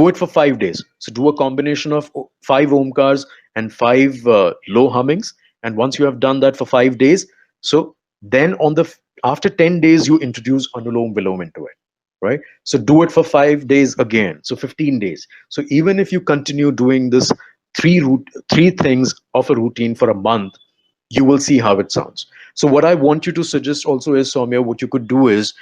[SPEAKER 2] it for 5 days. So do a combination of 5 Omkars and 5 low hummings. And once you have done that for 5 days, so then after 10 days, you introduce Anulom Vilom into it, right? So do it for 5 days again. So 15 days. So even if you continue doing this three things of a routine for a month, you will see how it sounds. So what I want you to suggest also is, Soumya, what you could do is,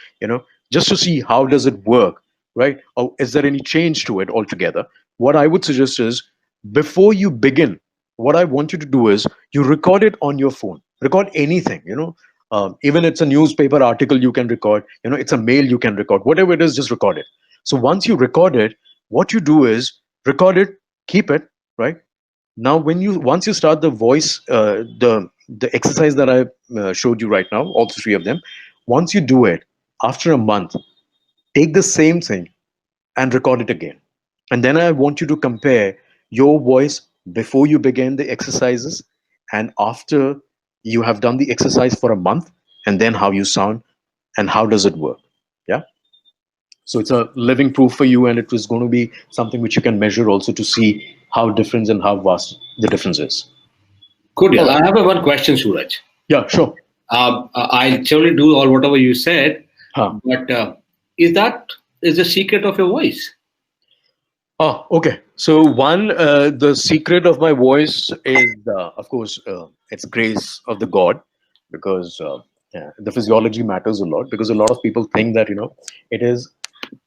[SPEAKER 2] just to see how does it work, right? Or is there any change to it altogether? What I would suggest is, before you begin, what I want you to do is, you record it on your phone. Record anything, even it's a newspaper article you can record, it's a mail you can record, whatever it is, just record it. So once you record it, what you do is, record it, keep it, right? Now when you once you start the voice, the exercise that I showed you right now, all three of them, once you do it, after a month, take the same thing and record it again. And then I want you to compare your voice before you begin the exercises and after you have done the exercise for a month, and then how you sound and how does it work. Yeah. So it's a living proof for you, and it was going to be something which you can measure also to see how different and how vast the difference is.
[SPEAKER 1] Good.
[SPEAKER 2] All
[SPEAKER 1] Yeah.
[SPEAKER 2] right.
[SPEAKER 1] I have one question, Suraj.
[SPEAKER 2] Yeah, sure.
[SPEAKER 1] I'll surely do all whatever you said,
[SPEAKER 2] Huh.
[SPEAKER 1] but is the secret of your voice?
[SPEAKER 2] Oh, okay. So one, the secret of my voice is, of course, it's grace of the God, because yeah, the physiology matters a lot. Because a lot of people think that it is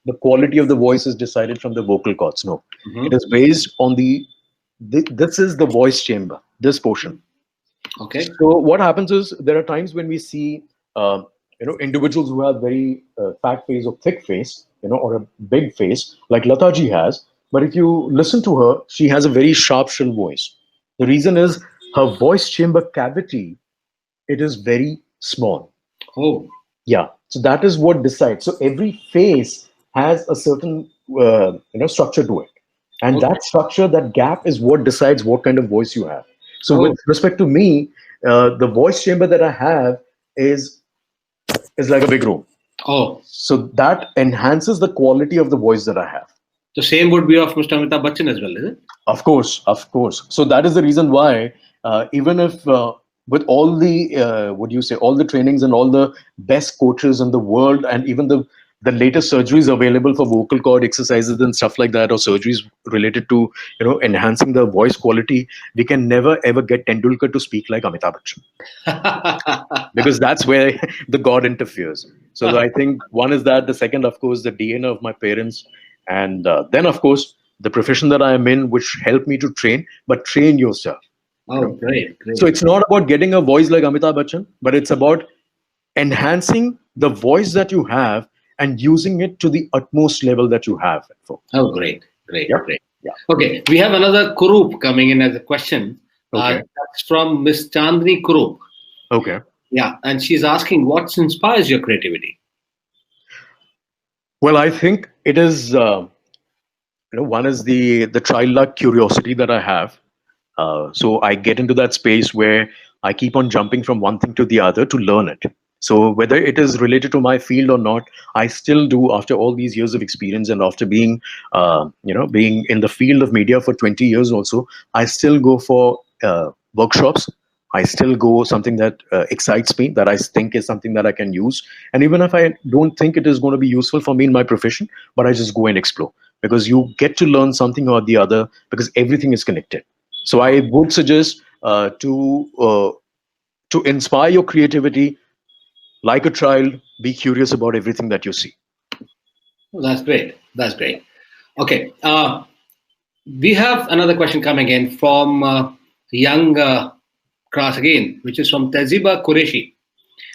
[SPEAKER 2] the quality of the voice is decided from the vocal cords. No, it
[SPEAKER 1] Mhm.
[SPEAKER 2] is based on this is the voice chamber, this portion.
[SPEAKER 1] Okay.
[SPEAKER 2] So what happens is, there are times when we see individuals who have very fat face or thick face, or a big face like Lataji has. But if you listen to her, she has a very sharp, shrill voice. The reason is her voice chamber cavity, it is very small.
[SPEAKER 1] Oh,
[SPEAKER 2] Yeah, so that is what decides. So every face has a certain structure to it, and
[SPEAKER 1] okay.
[SPEAKER 2] that structure, that gap, is what decides what kind of voice you have. So with
[SPEAKER 1] Oh,
[SPEAKER 2] respect to me, the voice chamber that I have is is like a big room.
[SPEAKER 1] oh.
[SPEAKER 2] So that enhances the quality of the voice that I have.
[SPEAKER 1] The same would be of Mr. Amitabh Bachchan as well, is it?
[SPEAKER 2] Of course, of course. So that is the reason why, even if with all the what do you say, all the trainings and all the best coaches in the world, and even the latest surgeries available for vocal cord exercises and stuff like that, or surgeries related to enhancing the voice quality, we can never ever get Tendulkar to speak like Amitabh Bachchan, because that's where the god interferes. So I think one is that. The second, of course, the DNA of my parents, and then of course the profession that I am in, which helped me to train, but train yourself. You
[SPEAKER 1] Oh,
[SPEAKER 2] know,
[SPEAKER 1] great,
[SPEAKER 2] so
[SPEAKER 1] great.
[SPEAKER 2] it's not about getting a voice like Amitabh Bachchan, but it's about enhancing the voice that you have and using it to the utmost level that you have it for.
[SPEAKER 1] Oh, great, great,
[SPEAKER 2] Yep.
[SPEAKER 1] great.
[SPEAKER 2] Yeah.
[SPEAKER 1] Okay, we have another Kurup coming in as a question.
[SPEAKER 2] Okay.
[SPEAKER 1] That's from Miss Chandni Kurup.
[SPEAKER 2] Okay.
[SPEAKER 1] Yeah, and she's asking what inspires your creativity.
[SPEAKER 2] Well, I think it is. One is the childlike curiosity that I have. So I get into that space where I keep on jumping from one thing to the other to learn it. So whether it is related to my field or not, I still do, after all these years of experience and after being in the field of media for 20 years also, I still go for workshops. I still go something that excites me, that I think is something that I can use. And even if I don't think it is going to be useful for me in my profession, but I just go and explore, because you get to learn something or the other, because everything is connected. So I would suggest to inspire your creativity like a child. Be curious about everything that you see.
[SPEAKER 1] Oh, that's great. That's great. Okay, we have another question coming in from young class again, which is from Taziba Qureshi.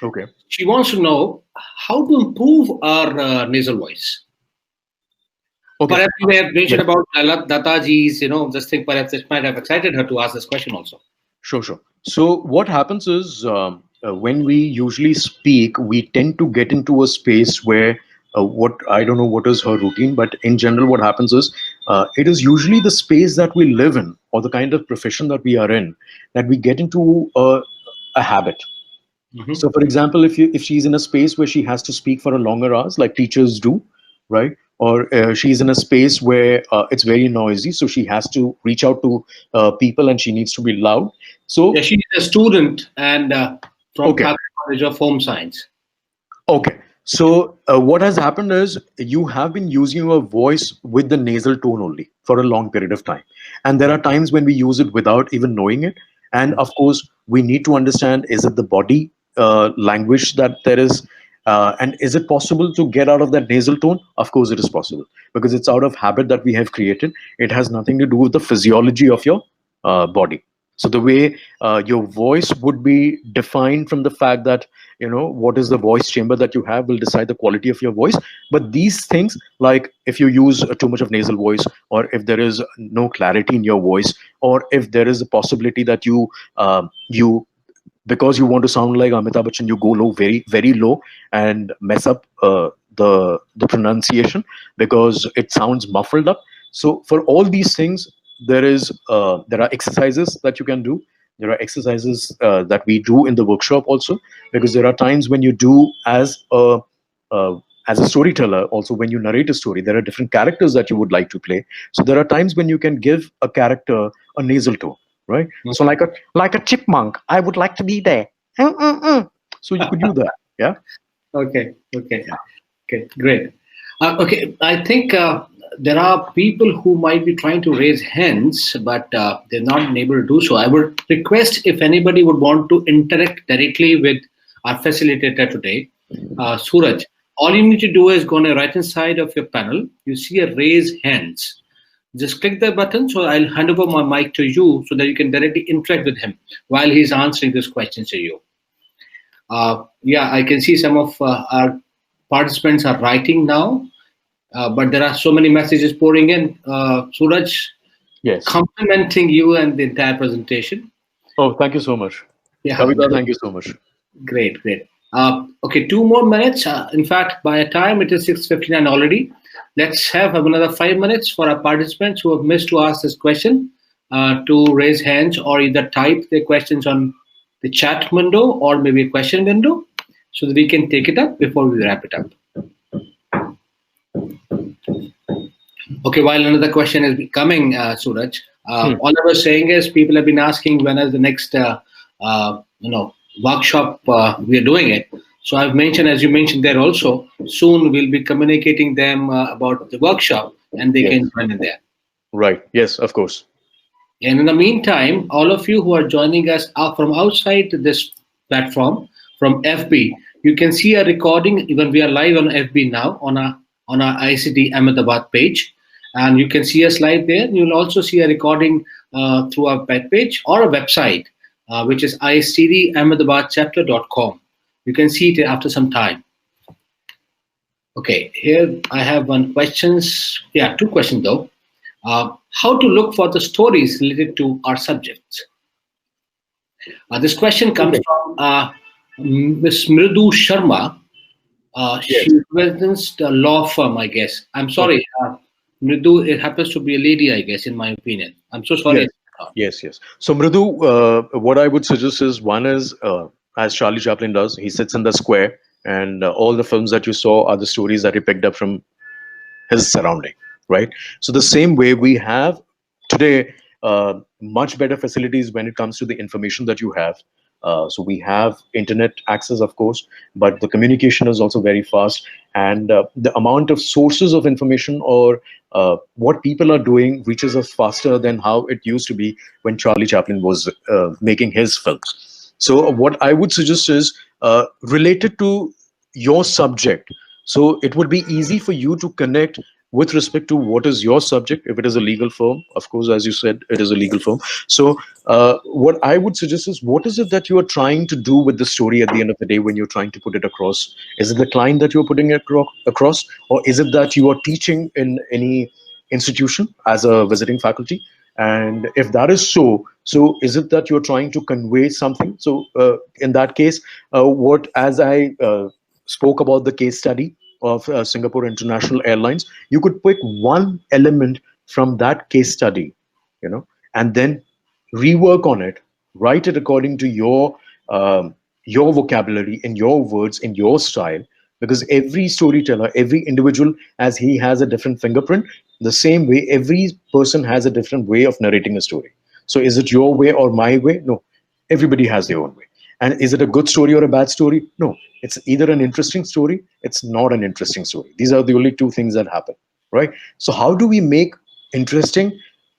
[SPEAKER 2] Okay.
[SPEAKER 1] She wants to know how to improve our nasal voice.
[SPEAKER 2] Okay.
[SPEAKER 1] Perhaps you may have mentioned
[SPEAKER 2] Yes.
[SPEAKER 1] about Lalat Dataji's, this thing, perhaps it might have excited her to ask this question also.
[SPEAKER 2] Sure, sure. So what happens is, when we usually speak, we tend to get into a space where, what I don't know what is her routine, but in general, what happens is, it is usually the space that we live in, or the kind of profession that we are in, that we get into a habit.
[SPEAKER 1] Mhm.
[SPEAKER 2] So, for example, if she's in a space where she has to speak for a longer hours, like teachers do, right? Or she's in a space where it's very noisy, so she has to reach out to people and she needs to be loud.
[SPEAKER 1] Yeah,
[SPEAKER 2] So,
[SPEAKER 1] she's a student and from
[SPEAKER 2] okay,
[SPEAKER 1] Khalsa College of Home Science.
[SPEAKER 2] okay. So, what has happened is you have been using your voice with the nasal tone only for a long period of time. And there are times when we use it without even knowing it. And of course, we need to understand, is it the body language that there is? And is it possible to get out of that nasal tone? Of course, it is possible, because it's out of habit that we have created. It has nothing to do with the physiology of your body. So the way your voice would be defined from the fact that what is the voice chamber that you have will decide the quality of your voice. But these things, like if you use too much of nasal voice, or if there is no clarity in your voice, or if there is a possibility that you because you want to sound like Amitabh Bachchan, you go low, very very low, and mess up the pronunciation, because it sounds muffled up. So for all these things, there are exercises that you can do. There are exercises that we do in the workshop also, because there are times when you do uh, as a storyteller. Also, when you narrate a story, there are different characters that you would like to play. So there are times when you can give a character a nasal tone, right? So like a chipmunk, I would like to be there. So you could do that. Yeah.
[SPEAKER 1] Okay, okay,
[SPEAKER 2] Yeah.
[SPEAKER 1] okay, great. Okay, I think there are people who might be trying to raise hands, but they're not been able to do so. I would request if anybody would want to interact directly with our facilitator today, Suraj. All you need to do is go on the right hand side of your panel. You see a raise hands. Just click the button. So I'll hand over my mic to you so that you can directly interact with him while he's answering this question to you. Yeah, I can see some of our participants are writing now. but there are so many messages pouring in. Suraj,
[SPEAKER 2] Yes.
[SPEAKER 1] complimenting you and the entire presentation.
[SPEAKER 2] Oh, thank you so much.
[SPEAKER 1] Yeah,
[SPEAKER 2] Kavita, thank you so much.
[SPEAKER 1] great, great. Okay, 2 more minutes. In fact, by the time it is 6:59 already, let's have another 5 minutes for our participants who have missed to ask this question to raise hands or either type their questions on the chat window or maybe a question window so that we can take it up before we wrap it up. Okay, while another question is coming, Suraj, all I was saying is people have been asking when is the next, workshop we are doing it. So I've mentioned, as you mentioned there also, soon we'll be communicating them about the workshop and they
[SPEAKER 2] Yes.
[SPEAKER 1] can join in there.
[SPEAKER 2] Right. Yes, of course.
[SPEAKER 1] And in the meantime, all of you who are joining us from outside this platform, from FB, you can see a recording. Even we are live on FB now on our ICT Ahmedabad page, and you can see us live there. You'll also see a recording through our web page or a website, which is icdahmedabadchapter.com. You can see it after some time. Okay, here I have one questions. Yeah, two questions though. How to look for the stories related to our subjects. This question comes
[SPEAKER 2] Okay.
[SPEAKER 1] from Ms. Mridu Sharma.
[SPEAKER 2] Yes.
[SPEAKER 1] She represents the law firm, I guess. I'm sorry, Mridu, it happens to be a lady, I guess, in my opinion. I'm so sorry.
[SPEAKER 2] Yes. Yes. So, Mridu, what I would suggest is one is, as Charlie Chaplin does, he sits in the square, and all the films that you saw are the stories that he picked up from his surrounding, right? So the same way we have today much better facilities when it comes to the information that you have. So we have internet access, of course, but the communication is also very fast, and the amount of sources of information or what people are doing reaches us faster than how it used to be when Charlie Chaplin was making his films. So what I would suggest is related to your subject. So it would be easy for you to connect with respect to what is your subject. If it is a legal firm, of course, as you said, it is a legal firm. So what I would suggest is, what is it that you are trying to do with the story at the end of the day when you're trying to put it across? Is it the client that you're putting it across, or is it that you are teaching in any institution as a visiting faculty? And if that is so is it that you're trying to convey something? So in that case, what as I spoke about the case study of Singapore International Airlines, you could pick one element from that case study, and then rework on it, write it according to your vocabulary, in your words, in your style, because every storyteller, every individual, as he has a different fingerprint, the same way every person has a different way of narrating a story. So is it your way or my way? No, everybody has their own way. And is it a good story or a bad story? No, it's either an interesting story, it's not an interesting story. These are the only two things that happen, right? So how do we make interesting?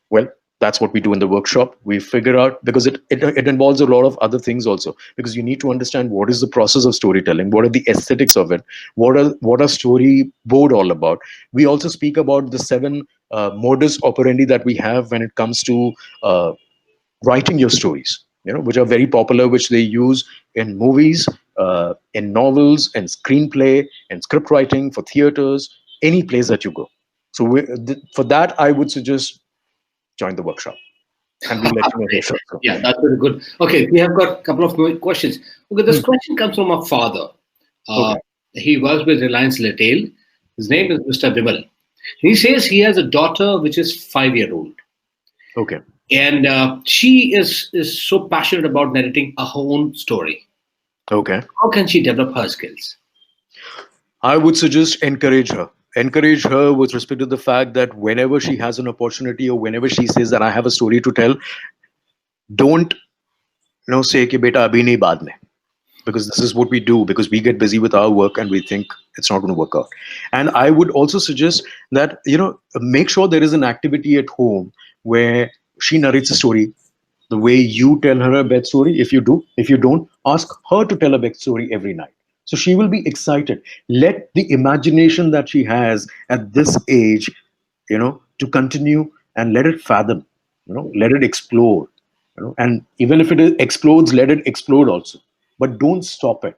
[SPEAKER 2] Well, that's what we do in the workshop. We figure out, because it involves a lot of other things also, because you need to understand what is the process of storytelling, what are the aesthetics of it, what are storyboard all about. We also speak about the 7 modus operandi that we have when it comes to writing your stories, which are very popular, which they use in movies, in novels, and screenplay, and script writing for theaters, any place that you go. So for that, I would suggest join the workshop, and we'll let you know how shows go.
[SPEAKER 1] Yeah, that's very good. Okay, we have got a couple of more questions. Okay, this question comes from a father.
[SPEAKER 2] Okay.
[SPEAKER 1] He works with Reliance Retail. His name is Mr. Vimal. He says he has a daughter which is 5-year-old.
[SPEAKER 2] Okay.
[SPEAKER 1] And she is so passionate about narrating her own story.
[SPEAKER 2] Okay.
[SPEAKER 1] How can she develop her skills?
[SPEAKER 2] I would suggest encourage her. Encourage her with respect to the fact that whenever she has an opportunity, or whenever she says that I have a story to tell, don't say ki beta abhi nahi baad mein. Because this is what we do, because we get busy with our work and we think it's not going to work out. And I would also suggest that make sure there is an activity at home where she narrates a story the way you tell her a bed story. If you do, if you don't, ask her to tell a bed story every night, so she will be excited. Let the imagination that she has at this age to continue, and let it fathom, let it explore, and even if it explodes, let it explode also, but don't stop it.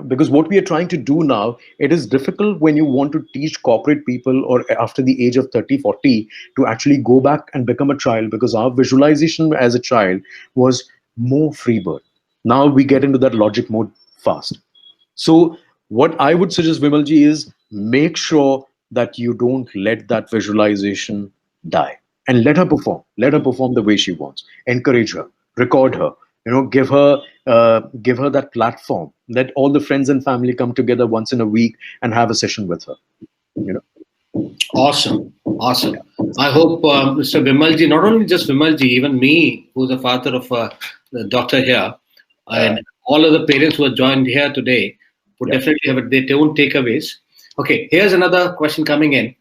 [SPEAKER 2] Because what we are trying to do now, it is difficult when you want to teach corporate people or after the age of 30, 40 to actually go back and become a child, because our visualization as a child was more freebird. Now we get into that logic mode fast. So what I would suggest, Vimalji, is make sure that you don't let that visualization die, and let her perform. Let her perform the way she wants. Encourage her, record her. Give her that platform. Let all the friends and family come together once in a week and have a session with her. You know.
[SPEAKER 1] Awesome. Awesome. I hope Mr. Vimalji, not only just Vimalji, even me, who's the father of the daughter here, and all of the parents who are joined here today, would definitely have their own takeaways. Okay, here's another question coming in.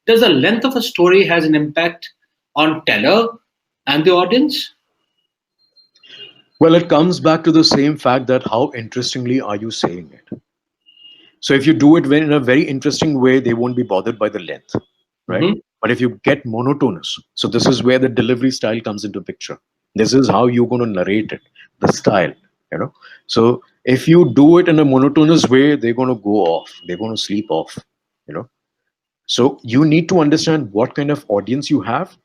[SPEAKER 1] Does the length of a story has an impact on teller and the audience?
[SPEAKER 2] Well, it comes back to the same fact that how interestingly are you saying it? So if you do it in a very interesting way, they won't be bothered by the length, right?
[SPEAKER 1] Mm-hmm.
[SPEAKER 2] But if you get monotonous, so this is where the delivery style comes into picture. This is how you're going to narrate it, the style. So if you do it in a monotonous way, they're going to go off. They're going to sleep off, you know. So you need to understand what kind of audience you have.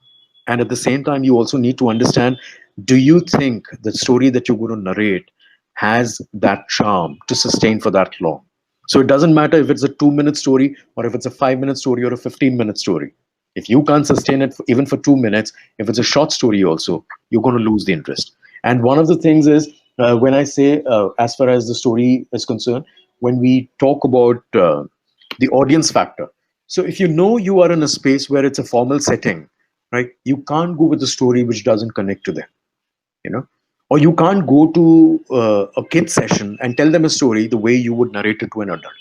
[SPEAKER 2] And at the same time, you also need to understand, do you think the story that you're going to narrate has that charm to sustain for that long? So it doesn't matter if it's a 2 minute story or if it's a 5 minute story or a 15-minute story. If you can't sustain it even for 2 minutes, if it's a short story also, you're going to lose the interest. And one of the things is, when I say, as far as the story is concerned, when we talk about the audience factor. So if you know you are in a space where it's a formal setting, right? You can't go with a story which doesn't connect to them, you know, or you can't go to a kid session and tell them a story the way you would narrate it to an adult,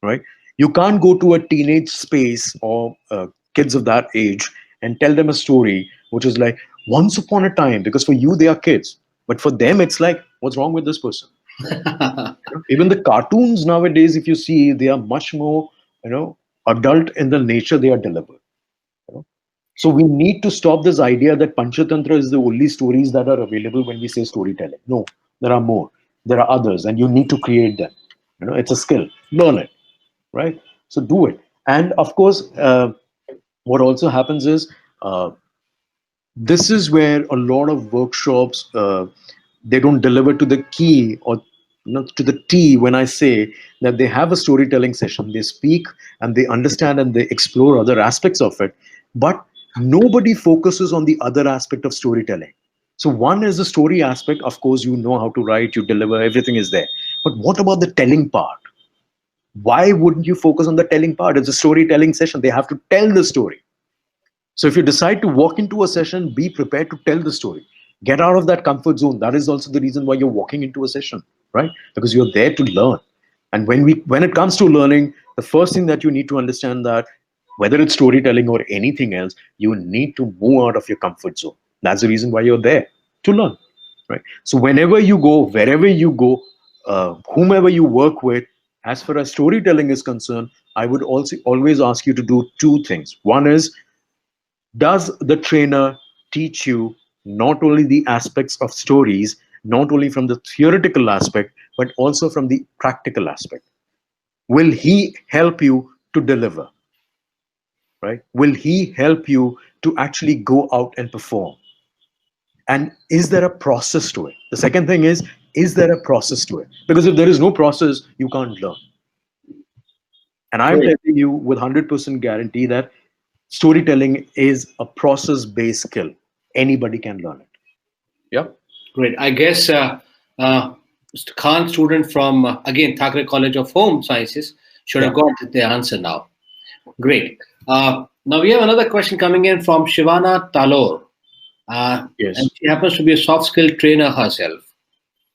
[SPEAKER 2] right? You can't go to a teenage space or kids of that age and tell them a story which is like once upon a time, because for you they are kids, but for them it's like, what's wrong with this person? Even the cartoons nowadays, if you see, they are much more, adult in the nature they are delivered. So we need to stop this idea that Panchatantra is the only stories that are available when we say storytelling. No, there are more. There are others, and you need to create them. It's a skill. Learn it, right? So do it. And of course, what also happens is, this is where a lot of workshops, they don't deliver to the key, or to the T, when I say that they have a storytelling session, they speak and they understand and they explore other aspects of it, but nobody focuses on the other aspect of storytelling. So one is the story aspect. Of course, you know how to write, you deliver, everything is there. But what about the telling part? Why wouldn't you focus on the telling part? It's a storytelling session. They have to tell the story. So if you decide to walk into a session, be prepared to tell the story. Get out of that comfort zone. That is also the reason why you're walking into a session, right? Because you're there to learn. And when it comes to learning, the first thing that you need to understand, that whether it's storytelling or anything else, you need to move out of your comfort zone. That's the reason why you're there, to learn, right? So whenever you go, wherever you go, whomever you work with, as far as storytelling is concerned, I would also always ask you to do two things. One is, does the trainer teach you not only the aspects of stories, not only from the theoretical aspect, but also from the practical aspect? Will he help you to deliver? Right? Will he help you to actually go out and perform? And is there a process to it? The second thing is there a process to it? Because if there is no process, you can't learn. And I'm
[SPEAKER 1] Great.
[SPEAKER 2] telling you with 100% guarantee that storytelling is a process based skill. Anybody can learn it. Yeah.
[SPEAKER 1] Great. I guess Mr. Khan, student from, again, Thakre College of Home Sciences, should have got the answer now. Great. Now we have another question coming in from Shivana Talor.
[SPEAKER 2] Yes.
[SPEAKER 1] And she happens to be a soft skill trainer herself.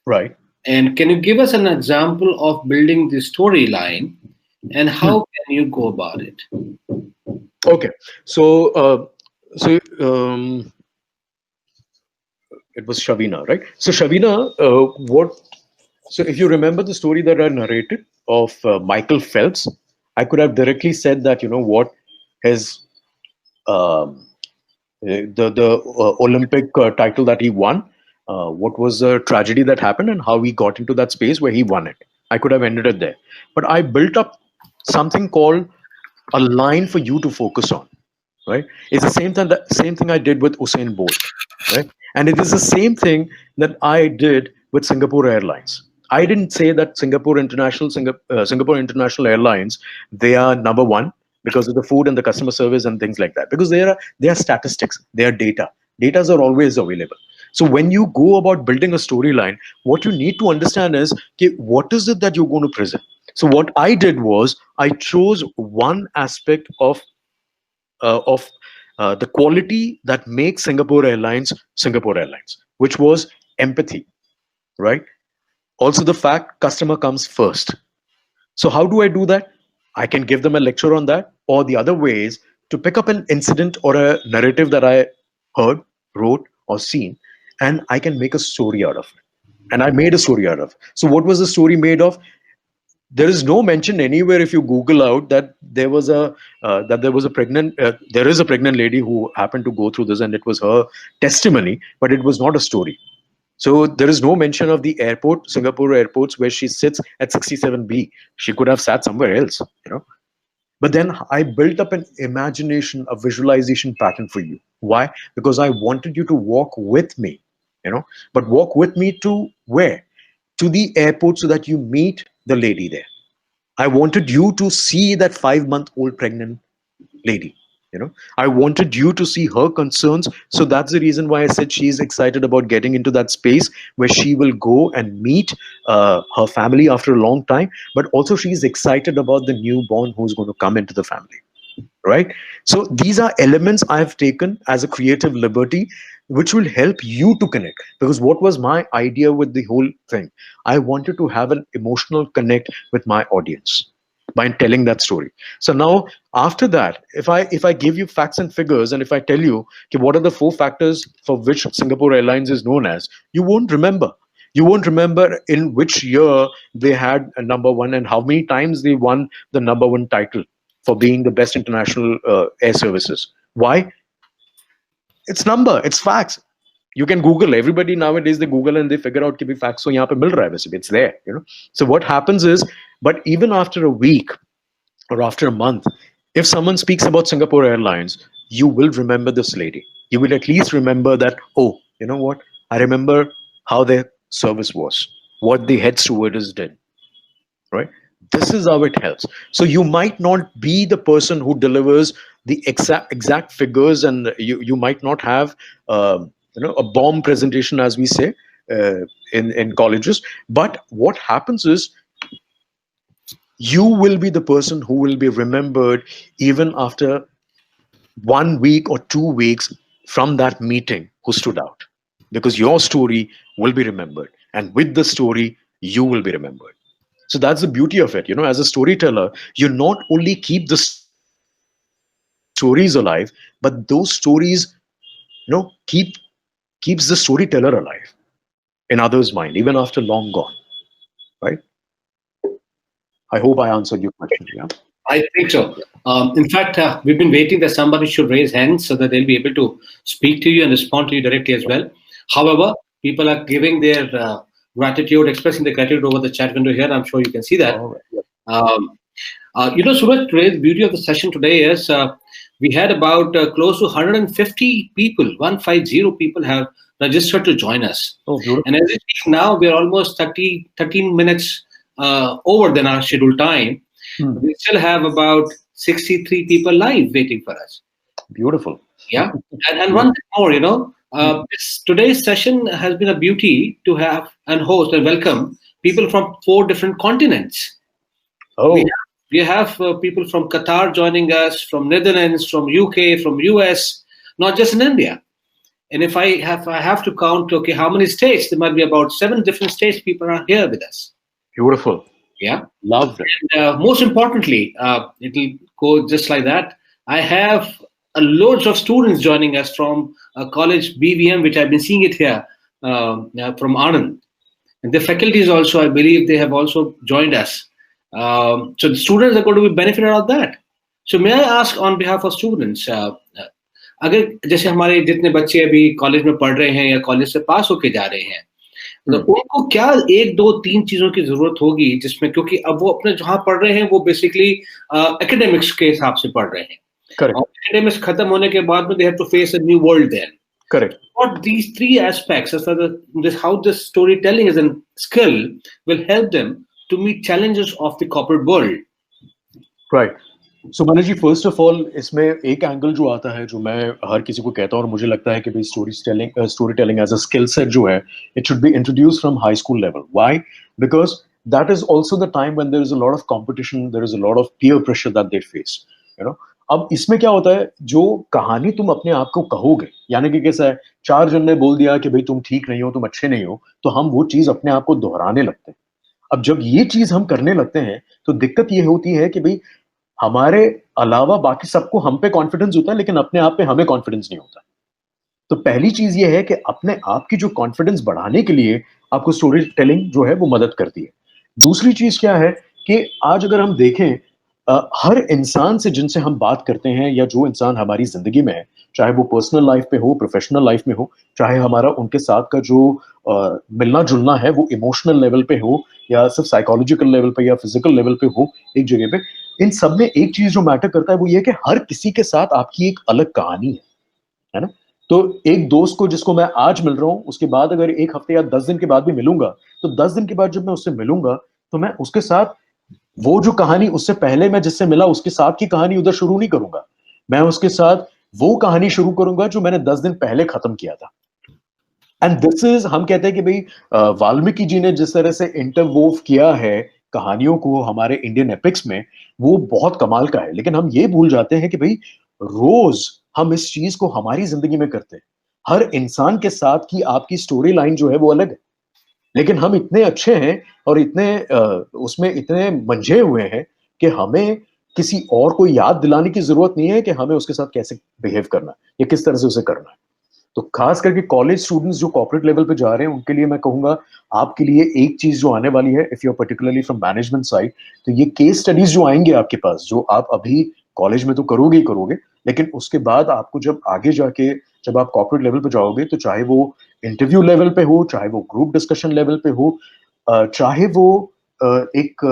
[SPEAKER 2] Right.
[SPEAKER 1] And can you give us an example of building the storyline, and how can you go about it?
[SPEAKER 2] Okay. So it was Shavina, right? So Shavina, what? So if you remember the story that I narrated of Michael Phelps, I could have directly said that, what, his um, the Olympic title that he won, what was the tragedy that happened and how he got into that space where he won it. I could have ended it there. But I built up something called a line for you to focus on, right? It's the same thing I did with Usain Bolt, right? And it is the same thing that I did with Singapore Airlines. I didn't say that Singapore International Airlines, they are number one because of the food and the customer service and things like that. Because they are statistics, they are data. Datas are always available. So when you go about building a storyline, what you need to understand is, okay, what is it that you're going to present? So what I did was I chose one aspect of the quality that makes Singapore Airlines, which was empathy, right? Also, the fact customer comes first. So, how do I do that? I can give them a lecture on that, or the other way is to pick up an incident or a narrative that I heard, wrote, or seen, and I can make a story out of it. And I made a story out of it. So, what was the story made of? There is no mention anywhere if you Google out that there was a pregnant there is a pregnant lady who happened to go through this, and it was her testimony, but it was not a story. So there is no mention of the airport, Singapore airports, where she sits at 67B. She could have sat somewhere else, you know. But then I built up an imagination, a visualization pattern for you. Why? Because I wanted you to walk with me, you know. But walk with me to where? To the airport so that you meet the lady there. I wanted you to see that 5-month-old pregnant lady. You know, I wanted you to see her concerns. So that's the reason why I said she's excited about getting into that space where she will go and meet her family after a long time. But also, she's excited about the newborn who's going to come into the family. Right? So these are elements I've taken as a creative liberty, which will help you to connect. Because what was my idea with the whole thing? I wanted to have an emotional connect with my audience by telling that story. So now, after that, if I give you facts and figures, and if I tell you, okay, what are the 4 factors for which Singapore Airlines is known as, you won't remember. You won't remember in which year they had a number one and how many times they won the number one title for being the best international air services. Why? It's number, it's facts. You can Google. Everybody nowadays, they Google and they figure out कि भी facts so यहाँ पे मिल रहा है वैसे भी, it's there, you know. So what happens is, but even after a week or after a month, if someone speaks about Singapore Airlines, you will remember this lady. You will at least remember that, oh, you know what? I remember how their service was, what the head stewardess did, right? This is how it helps. So you might not be the person who delivers the exact figures, and you might not have a bomb presentation, as we say in colleges. But what happens is, you will be the person who will be remembered even after 1 week or 2 weeks from that meeting who stood out, because your story will be remembered, and with the story you will be remembered. So that's the beauty of it. As a storyteller, you not only keep the stories alive, but those stories, keeps the storyteller alive in others' mind, even after long gone. Right? I hope I answered your question. Yeah.
[SPEAKER 1] I think so. In fact, we've been waiting that somebody should raise hands so that they'll be able to speak to you and respond to you directly as well. However, people are giving their gratitude, expressing their gratitude over the chat window here. I'm sure you can see that. Suraj, today, the beauty of the session today is we had about close to 150 people, 150 people have registered to join us.
[SPEAKER 2] Oh, beautiful.
[SPEAKER 1] And as we speak now, we are almost 13 minutes over than our scheduled time. We still have about 63 people live waiting for us.
[SPEAKER 2] Beautiful.
[SPEAKER 1] Yeah. And one thing more, today's session has been a beauty to have and host and welcome people from 4 different continents.
[SPEAKER 2] Oh.
[SPEAKER 1] We have people from Qatar joining us, from Netherlands, from UK, from US, not just in India. And if I have to count, okay, how many states? There might be about 7 different states people are here with us.
[SPEAKER 2] Beautiful.
[SPEAKER 1] Yeah.
[SPEAKER 2] Love it.
[SPEAKER 1] And most importantly, it'll go just like that. I have loads of students joining us from college BVM, which I've been seeing it here from Anand. And the faculties also, I believe they have also joined us. So the students are going to be benefited out of that. So may I ask on behalf of students, अगर जैसे हमारे जितने बच्चे अभी college में पढ़ रहे हैं या कॉलेज से पास होके जा रहे हैं, तो उनको क्या 1 2 3 चीजों की जरूरत होगी, जिसमें क्योंकि अब वो अपने जहां पढ़ रहे हैं वो बेसिकली एकेडमिक्स के हिसाब से पढ़ रहे हैं,
[SPEAKER 2] Correct.
[SPEAKER 1] और एकेडमिक्स खत्म होने के बाद में they have to face a new world then.
[SPEAKER 2] Correct.
[SPEAKER 1] What these 3 aspects, as far as this, how this storytelling as a skill will help them to meet challenges of the corporate world.
[SPEAKER 2] Right. So Manish ji, first of all, इसमें एक angle जो आता है जो मैं हर किसी को कहता हूँ और मुझे लगता है कि भाई story telling as a skill set जो है, it should be introduce from high school level. Why? Because that is also the time when there is a lot of competition, there is a lot of peer pressure that they face, you know. अब इसमें क्या होता है, जो कहानी तुम अपने आप को कहोगे, यानी कि कैसा है, 4 जन ने बोल दिया कि भाई तुम ठीक नहीं हो, तुम अच्छे नहीं हो, तो हम वो चीज अपने आप को दोहराने लगते हैं. अब जब ये चीज हम करने लगते हैं तो दिक्कत ये होती है कि भाई हमारे अलावा बाकी सबको हम पे कॉन्फिडेंस होता है, लेकिन अपने आप पे हमें कॉन्फिडेंस नहीं होता. तो पहली चीज ये है कि अपने आप की जो कॉन्फिडेंस बढ़ाने के लिए आपको स्टोरी टेलिंग जो है वो मदद करती है. दूसरी चीज क्या है कि आज अगर हम देखें, हर इंसान से जिनसे हम बात करते हैं या जो इंसान हमारी जिंदगी में है, चाहे वो पर्सनल लाइफ में हो, प्रोफेशनल लाइफ में हो, चाहे हमारा उनके साथ का जो मिलना जुलना है वो इमोशनल लेवल पे हो या सिर्फ साइकोलॉजिकल लेवल पे या फिजिकल लेवल पे हो, एक जगह पे, इन सब में एक चीज जो मैटर करता है वो ये है कि हर किसी के साथ आपकी एक अलग कहानी है ना. तो एक दोस्त को जिसको मैं आज मिल रहा हूं, उसके बाद अगर 1 हफ्ते या 10 दिन के बाद भी मिलूंगा, तो 10 दिन के बाद जब मैं उससे मिलूंगा तो मैं उसके साथ वो जो कहानी उससे पहले मैं जिससे मिला उसके साथ की कहानी उधर शुरू नहीं करूंगा. मैं उसके साथ वो कहानी शुरू करूंगा जो मैंने 10 दिन पहले खत्म किया था. एंड दिस इज, हम कहते हैं कि भाई वाल्मीकि जी ने जिस तरह से इंटरवोव किया है कहानियों को हमारे इंडियन एपिक्स में, वो बहुत कमाल का है. लेकिन हम ये भूल जाते हैं कि भाई रोज हम इस चीज को हमारी जिंदगी में करते हैं. हर इंसान के साथ की आपकी स्टोरी लाइन जो है वो अलग है, लेकिन हम इतने अच्छे हैं और इतने उसमें इतने मंझे हुए हैं कि हमें किसी और को याद दिलाने की जरूरत नहीं है कि हमें उसके साथ कैसे बिहेव करना है या किस तरह से उसे करना है. तो खास करके कॉलेज स्टूडेंट्स जो कॉर्पोरेट लेवल पे जा रहे हैं उनके लिए मैं कहूंगा, आपके लिए एक चीज जो आने वाली है, if you are particularly from management side, तो ये केस स्टडीज जो आएंगे आपके पास, जो आप अभी कॉलेज में तो करोगे ही करोगे, लेकिन उसके बाद आपको जब आगे जाके जब आप कॉर्पोरेट लेवल पे जाओगे, तो चाहे वो इंटरव्यू लेवल पे हो, चाहे वो ग्रुप डिस्कशन लेवल पे हो, चाहे वो एक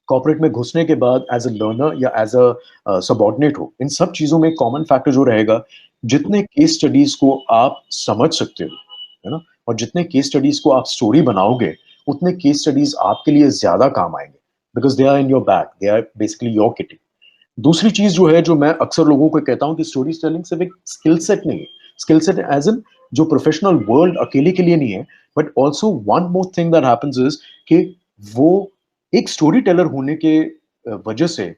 [SPEAKER 2] कॉर्पोरेट में घुसने के बाद एज अ लर्नर या एज अ सबॉर्डिनेट हो, इन सब चीजों में कॉमन फैक्टर जो रहेगा, जितने केस स्टडीज को आप समझ सकते हो, है ना, और जितने केस स्टडीज को आप स्टोरी बनाओगे, उतने केस स्टडीज आपके लिए ज्यादा काम आएंगे, because they are in your bag, they are basically your kitty. दूसरी चीज जो है, जो मैं अक्सर लोगों को कहता हूं कि स्टोरी टेलिंग सिर्फ एक स्किल सेट नहीं है. स्किल सेट एज इन जो प्रोफेशनल वर्ल्ड अकेले के लिए नहीं है, but also one more thing that happens is कि वो एक स्टोरी टेलर होने के वजह से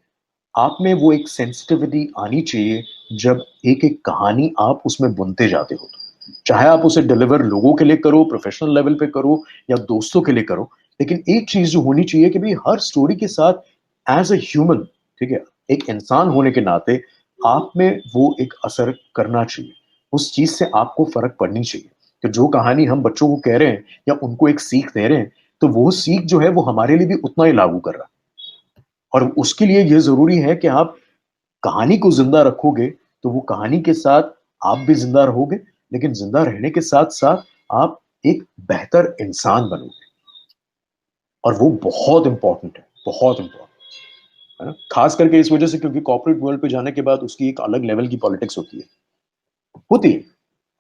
[SPEAKER 2] आप में वो एक सेंसिटिविटी आनी चाहिए. जब एक एक कहानी आप उसमें बुनते जाते हो, तो चाहे आप उसे डिलीवर लोगों के लिए करो, प्रोफेशनल लेवल पे करो या दोस्तों के लिए करो, लेकिन एक चीज जो होनी चाहिए कि भाई हर स्टोरी के साथ एज अ ह्यूमन, ठीक है, एक इंसान होने के नाते आप में वो एक असर करना चाहिए, उस चीज से आपको फर्क पड़नी चाहिए कि जो कहानी हम बच्चों को कह रहे हैं या उनको एक सीख दे रहे हैं, तो वो सीख जो है वो हमारे लिए भी उतना ही लागू कर रहा है. और उसके लिए यह जरूरी है कि आप कहानी को जिंदा रखोगे, तो वो कहानी के साथ आप भी जिंदा रहोगे, लेकिन जिंदा रहने के साथ साथ आप एक बेहतर इंसान बनोगे. और वो बहुत इंपॉर्टेंट है, बहुत इंपॉर्टेंट है ना, खास करके इस वजह से क्योंकि कॉर्पोरेट वर्ल्ड पे जाने के बाद उसकी एक अलग लेवल की पॉलिटिक्स होती है.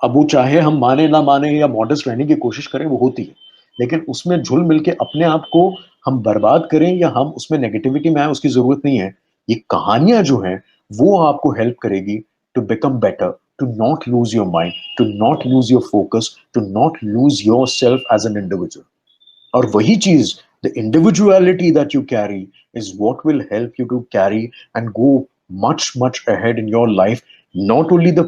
[SPEAKER 2] अब वो चाहे हम माने ना माने या मॉडस्ट रहने की कोशिश करें, वो होती है, लेकिन उसमें झुल मिल के अपने आप को हम बर्बाद करें या हम उसमें नेगेटिविटी में आए, उसकी जरूरत नहीं है. ये कहानियां जो हैं वो आपको हेल्प करेगी to become better, to not lose your mind, to not lose your focus, to not lose your self as an individual. और वही चीज, the individuality that you carry is what will help you to carry and go much ahead in your life, not only the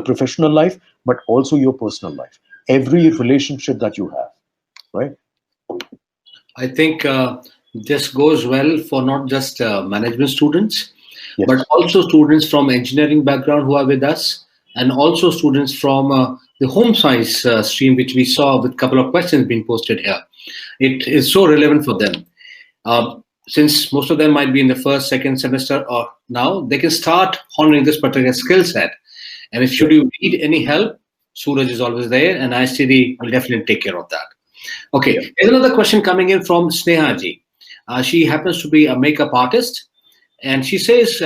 [SPEAKER 2] professional life but also your personal life, every relationship that you have, right?
[SPEAKER 1] I think this goes well for not just management students,
[SPEAKER 2] Yes.
[SPEAKER 1] but also students from engineering background who are with us, and also students from the home science stream, which we saw with a couple of questions being posted here. It is so relevant for them. Since most of them might be in the first, second semester or now, they can start honing this particular skill set. And if should you need any help, Suraj is always there, and ISTD will definitely take care of that. Okay,
[SPEAKER 2] Yeah.
[SPEAKER 1] here's another question coming in from Snehaji. She happens to be a makeup artist, and she says,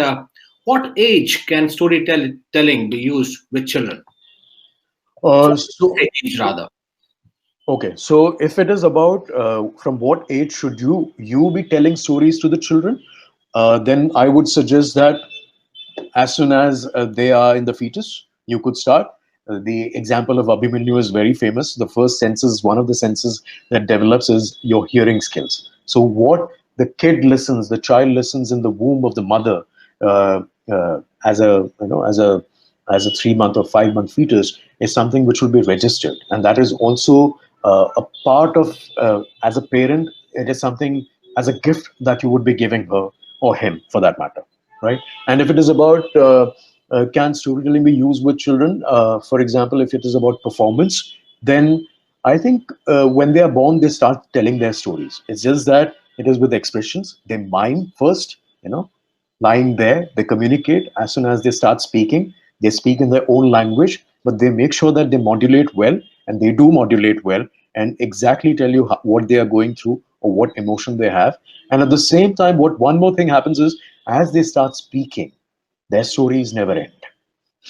[SPEAKER 1] "What age can storytelling be used with children?"
[SPEAKER 2] So
[SPEAKER 1] Age rather.
[SPEAKER 2] okay, so if it is about from what age should you be telling stories to the children, then I would suggest that as soon as they are in the fetus, you could start. The example of Abhimanyu is very famous. The first senses, one of the senses that develops is your hearing skills. So what the kid listens, the child listens in the womb of the mother uh, as a as a 3 month or 5 month fetus is something which will be registered, and that is also a part of as a parent. It is something as a gift that you would be giving her or him, for that matter, right? And if it is about can storytelling be used with children, for example, if it is about performance, then I think when they are born, they start telling their stories. It's just that it is with expressions. They mime first, lying there. They communicate. As soon as they start speaking, they speak in their own language, but they make sure that they modulate well, and they do modulate well, and exactly tell you what they are going through or what emotion they have. And at the same time, what one more thing happens is as they start speaking, their stories never end.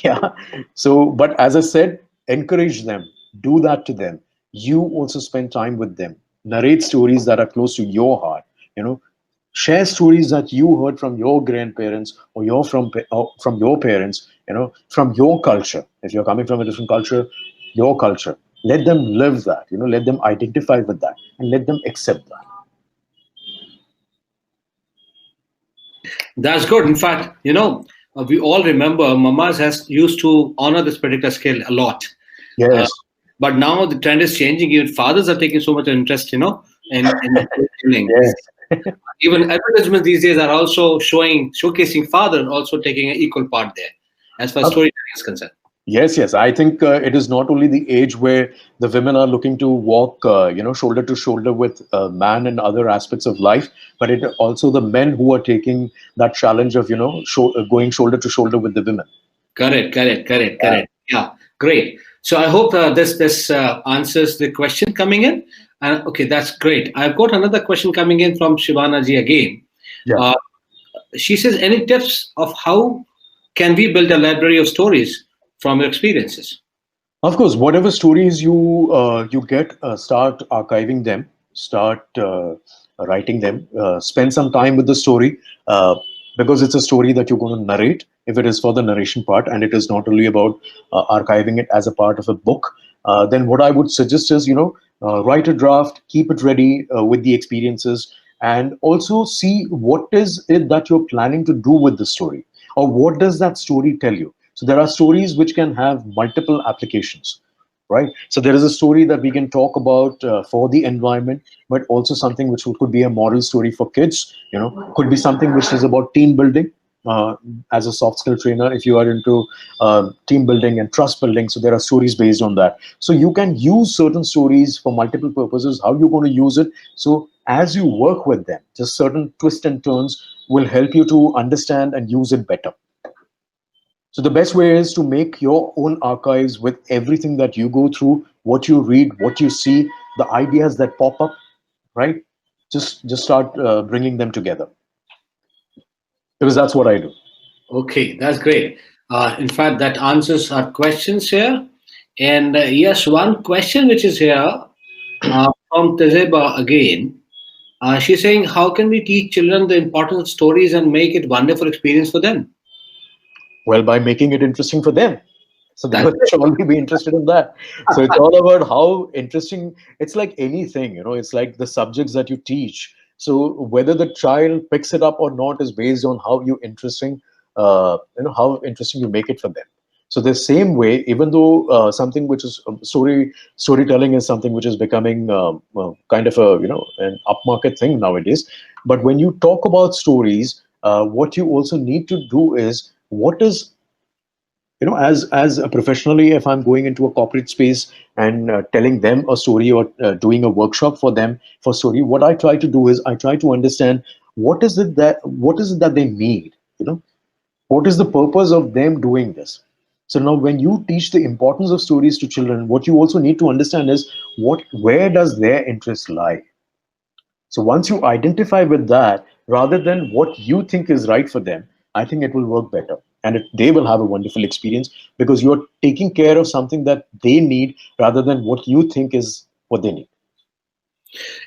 [SPEAKER 2] Yeah. So, but as I said, encourage them, do that to them. You also spend time with them, narrate stories that are close to your heart. You know, share stories that you heard from your grandparents or from your parents. From your culture. If you're coming from a different culture, your culture. Let them live that. Let them identify with that, and let them accept that.
[SPEAKER 1] That's good. In fact, we all remember mamas has used to honor this particular skill a lot. Uh,
[SPEAKER 2] Yes.
[SPEAKER 1] but now the trend is changing. Even fathers are taking so much interest, in storytelling.
[SPEAKER 2] Yes.
[SPEAKER 1] Even advertisements these days are also showcasing father also taking an equal part there, as far as storytelling is concerned.
[SPEAKER 2] Yes, yes. I think it is not only the age where the women are looking to walk, shoulder to shoulder with man and other aspects of life, but it also the men who are taking that challenge of, going shoulder to shoulder with the women.
[SPEAKER 1] Correct. Yeah, great. So I hope this answers the question coming in. And okay, that's great. I've got another question coming in from Shivana ji again.
[SPEAKER 2] Yeah.
[SPEAKER 1] Uh, she says, any tips of how can we build a library of stories from your experiences?
[SPEAKER 2] Of course, whatever stories you get, start archiving them, start writing them, spend some time with the story, because it's a story that you're going to narrate. If it is for the narration part, and it is not only about archiving it as a part of a book, then what I would suggest is write a draft, keep it ready with the experiences, and also see what is it that you're planning to do with the story, or what does that story tell you. So there are stories which can have multiple applications, right? So there is a story that we can talk about for the environment, but also something which could be a moral story for kids. Could be something which is about team building. As a soft skill trainer, if you are into team building and trust building, so there are stories based on that. So you can use certain stories for multiple purposes. How you're going to use it? So as you work with them, just certain twists and turns will help you to understand and use it better. So the best way is to make your own archives with everything that you go through, what you read, what you see, the ideas that pop up, right? Just start bringing them together, because that's what I do.
[SPEAKER 1] Okay, that's great. In fact, that answers our questions here. And yes, one question which is here from Tezeba again. She's saying, how can we teach children the importance of stories and make it wonderful experience for them?
[SPEAKER 2] Well, by making it interesting for them. So they
[SPEAKER 1] That's
[SPEAKER 2] will surely be interested in that. So it's all about how interesting. It's like anything, it's like the subjects that you teach. So whether the child picks it up or not is based on how interesting you make it for them. So the same way, even though something which is storytelling is something which is becoming kind of a an upmarket thing nowadays. But when you talk about stories, what you also need to do is what is as a professionally, if I'm going into a corporate space and telling them a story, or doing a workshop for them for story, what I try to do is I try to understand what is it that they need, what is the purpose of them doing this. So now when you teach the importance of stories to children, what you also need to understand is where does their interest lie. So once you identify with that, rather than what you think is right for them, I think it will work better. And they will have a wonderful experience because you're taking care of something that they need rather than what you think is what they need.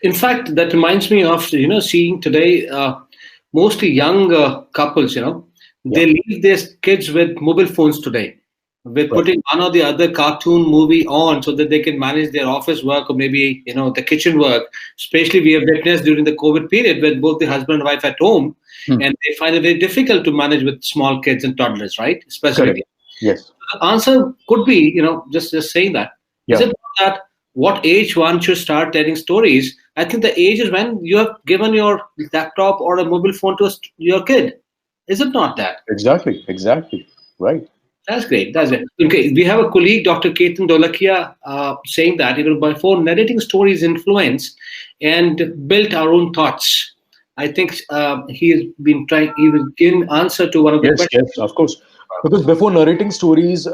[SPEAKER 1] In fact, that reminds me of, seeing today mostly young couples, they leave their kids with mobile phones today, with putting one or the other cartoon movie on so that they can manage their office work or maybe, the kitchen work. Especially we have witnessed during the COVID period when both the husband and wife at home, and they find it very difficult to manage with small kids and toddlers, right? Specifically.
[SPEAKER 2] Correct. Yes.
[SPEAKER 1] The answer could be, just saying that. Is it that what age one should start telling stories? I think the age is when you have given your laptop or a mobile phone to your kid. Is it not that?
[SPEAKER 2] Exactly. Right.
[SPEAKER 1] That's great. That's it. Okay, we have a colleague, Dr. Ketan Dolakia, saying that before narrating stories influence and built our own thoughts. I think he will give an answer to one of the questions.
[SPEAKER 2] Yes, of course. Because before narrating stories,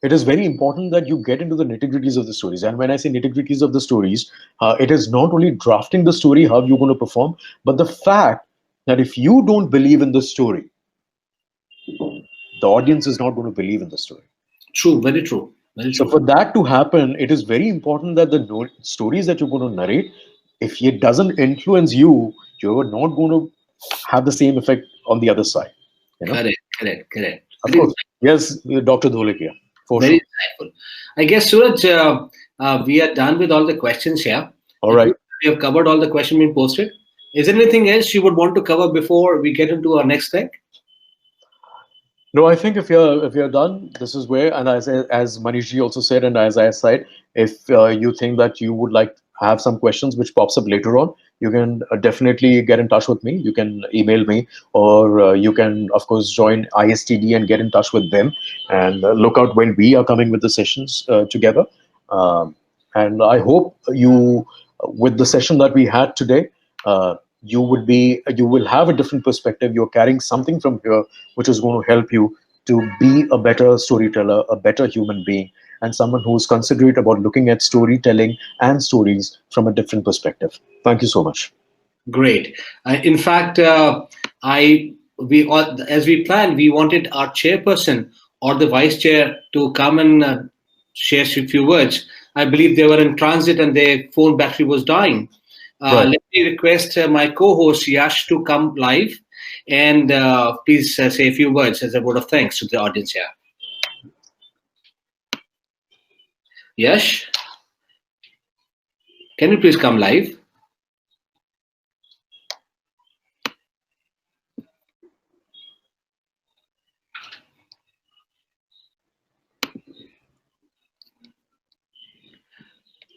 [SPEAKER 2] it is very important that you get into the nitty-gritties of the stories. And when I say nitty-gritties of the stories, it is not only drafting the story, how you're going to perform, but the fact that if you don't believe in the story, the audience is not going to believe in the story.
[SPEAKER 1] True, very true.
[SPEAKER 2] So for that to happen, it is very important that the stories that you're going to narrate, if it doesn't influence you, you're not going to have the same effect on the other side.
[SPEAKER 1] Correct.
[SPEAKER 2] Of course. Yes, Dr. Dholakia.
[SPEAKER 1] Very insightful. I guess, Suraj, we are done with all the questions here.
[SPEAKER 2] All right.
[SPEAKER 1] We have covered all the questions being posted. Is there anything else you would want to cover before we get into our next thing?
[SPEAKER 2] No, I think if you're done, this is where, and as Manishji also said, and as I said, if you think that you would like to have some questions which pops up later on, you can definitely get in touch with me. You can email me, or you can, of course, join ISTD and get in touch with them, and look out when we are coming with the sessions together. And I hope you, with the session that we had today, you will have a different perspective. You're carrying something from here which is going to help you to be a better storyteller, a better human being, and someone who's considerate about looking at storytelling and stories from a different perspective. Thank you so much.
[SPEAKER 1] Great. In fact, as we planned, we wanted our chairperson or the vice chair to come and share a few words. I believe they were in transit and their phone battery was dying. Let me request my co-host Yash to come live and please say a few words as a word of thanks to the audience here. Yash, can you please come live?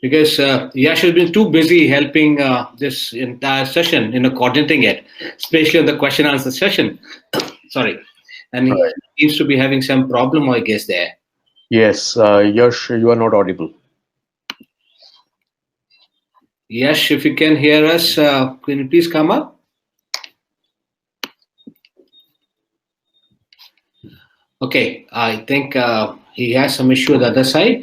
[SPEAKER 1] Because Yash has been too busy helping this entire session, coordinating it, especially on the question answer session. Sorry. And he seems to be having some problem, I guess, there.
[SPEAKER 2] Yes, Yash, you are not audible.
[SPEAKER 1] Yash, if you can hear us, can you please come up? Okay, I think he has some issue on the other side.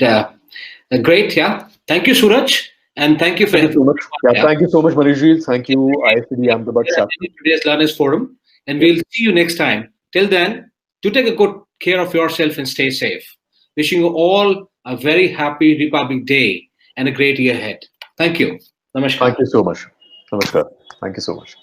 [SPEAKER 1] Great, yeah. Thank you, Suraj, and thank you for
[SPEAKER 2] so much. Thank you so much, Manishji. Thank you, ISTD Ahmedabad chapter.
[SPEAKER 1] Today's Learners Forum, and we'll see you next time. Till then, do take a good care of yourself and stay safe. Wishing you all a very happy Republic Day and a great year ahead. Thank you. Namaskar.
[SPEAKER 2] Thank you so much. Namaskar. Thank you so much.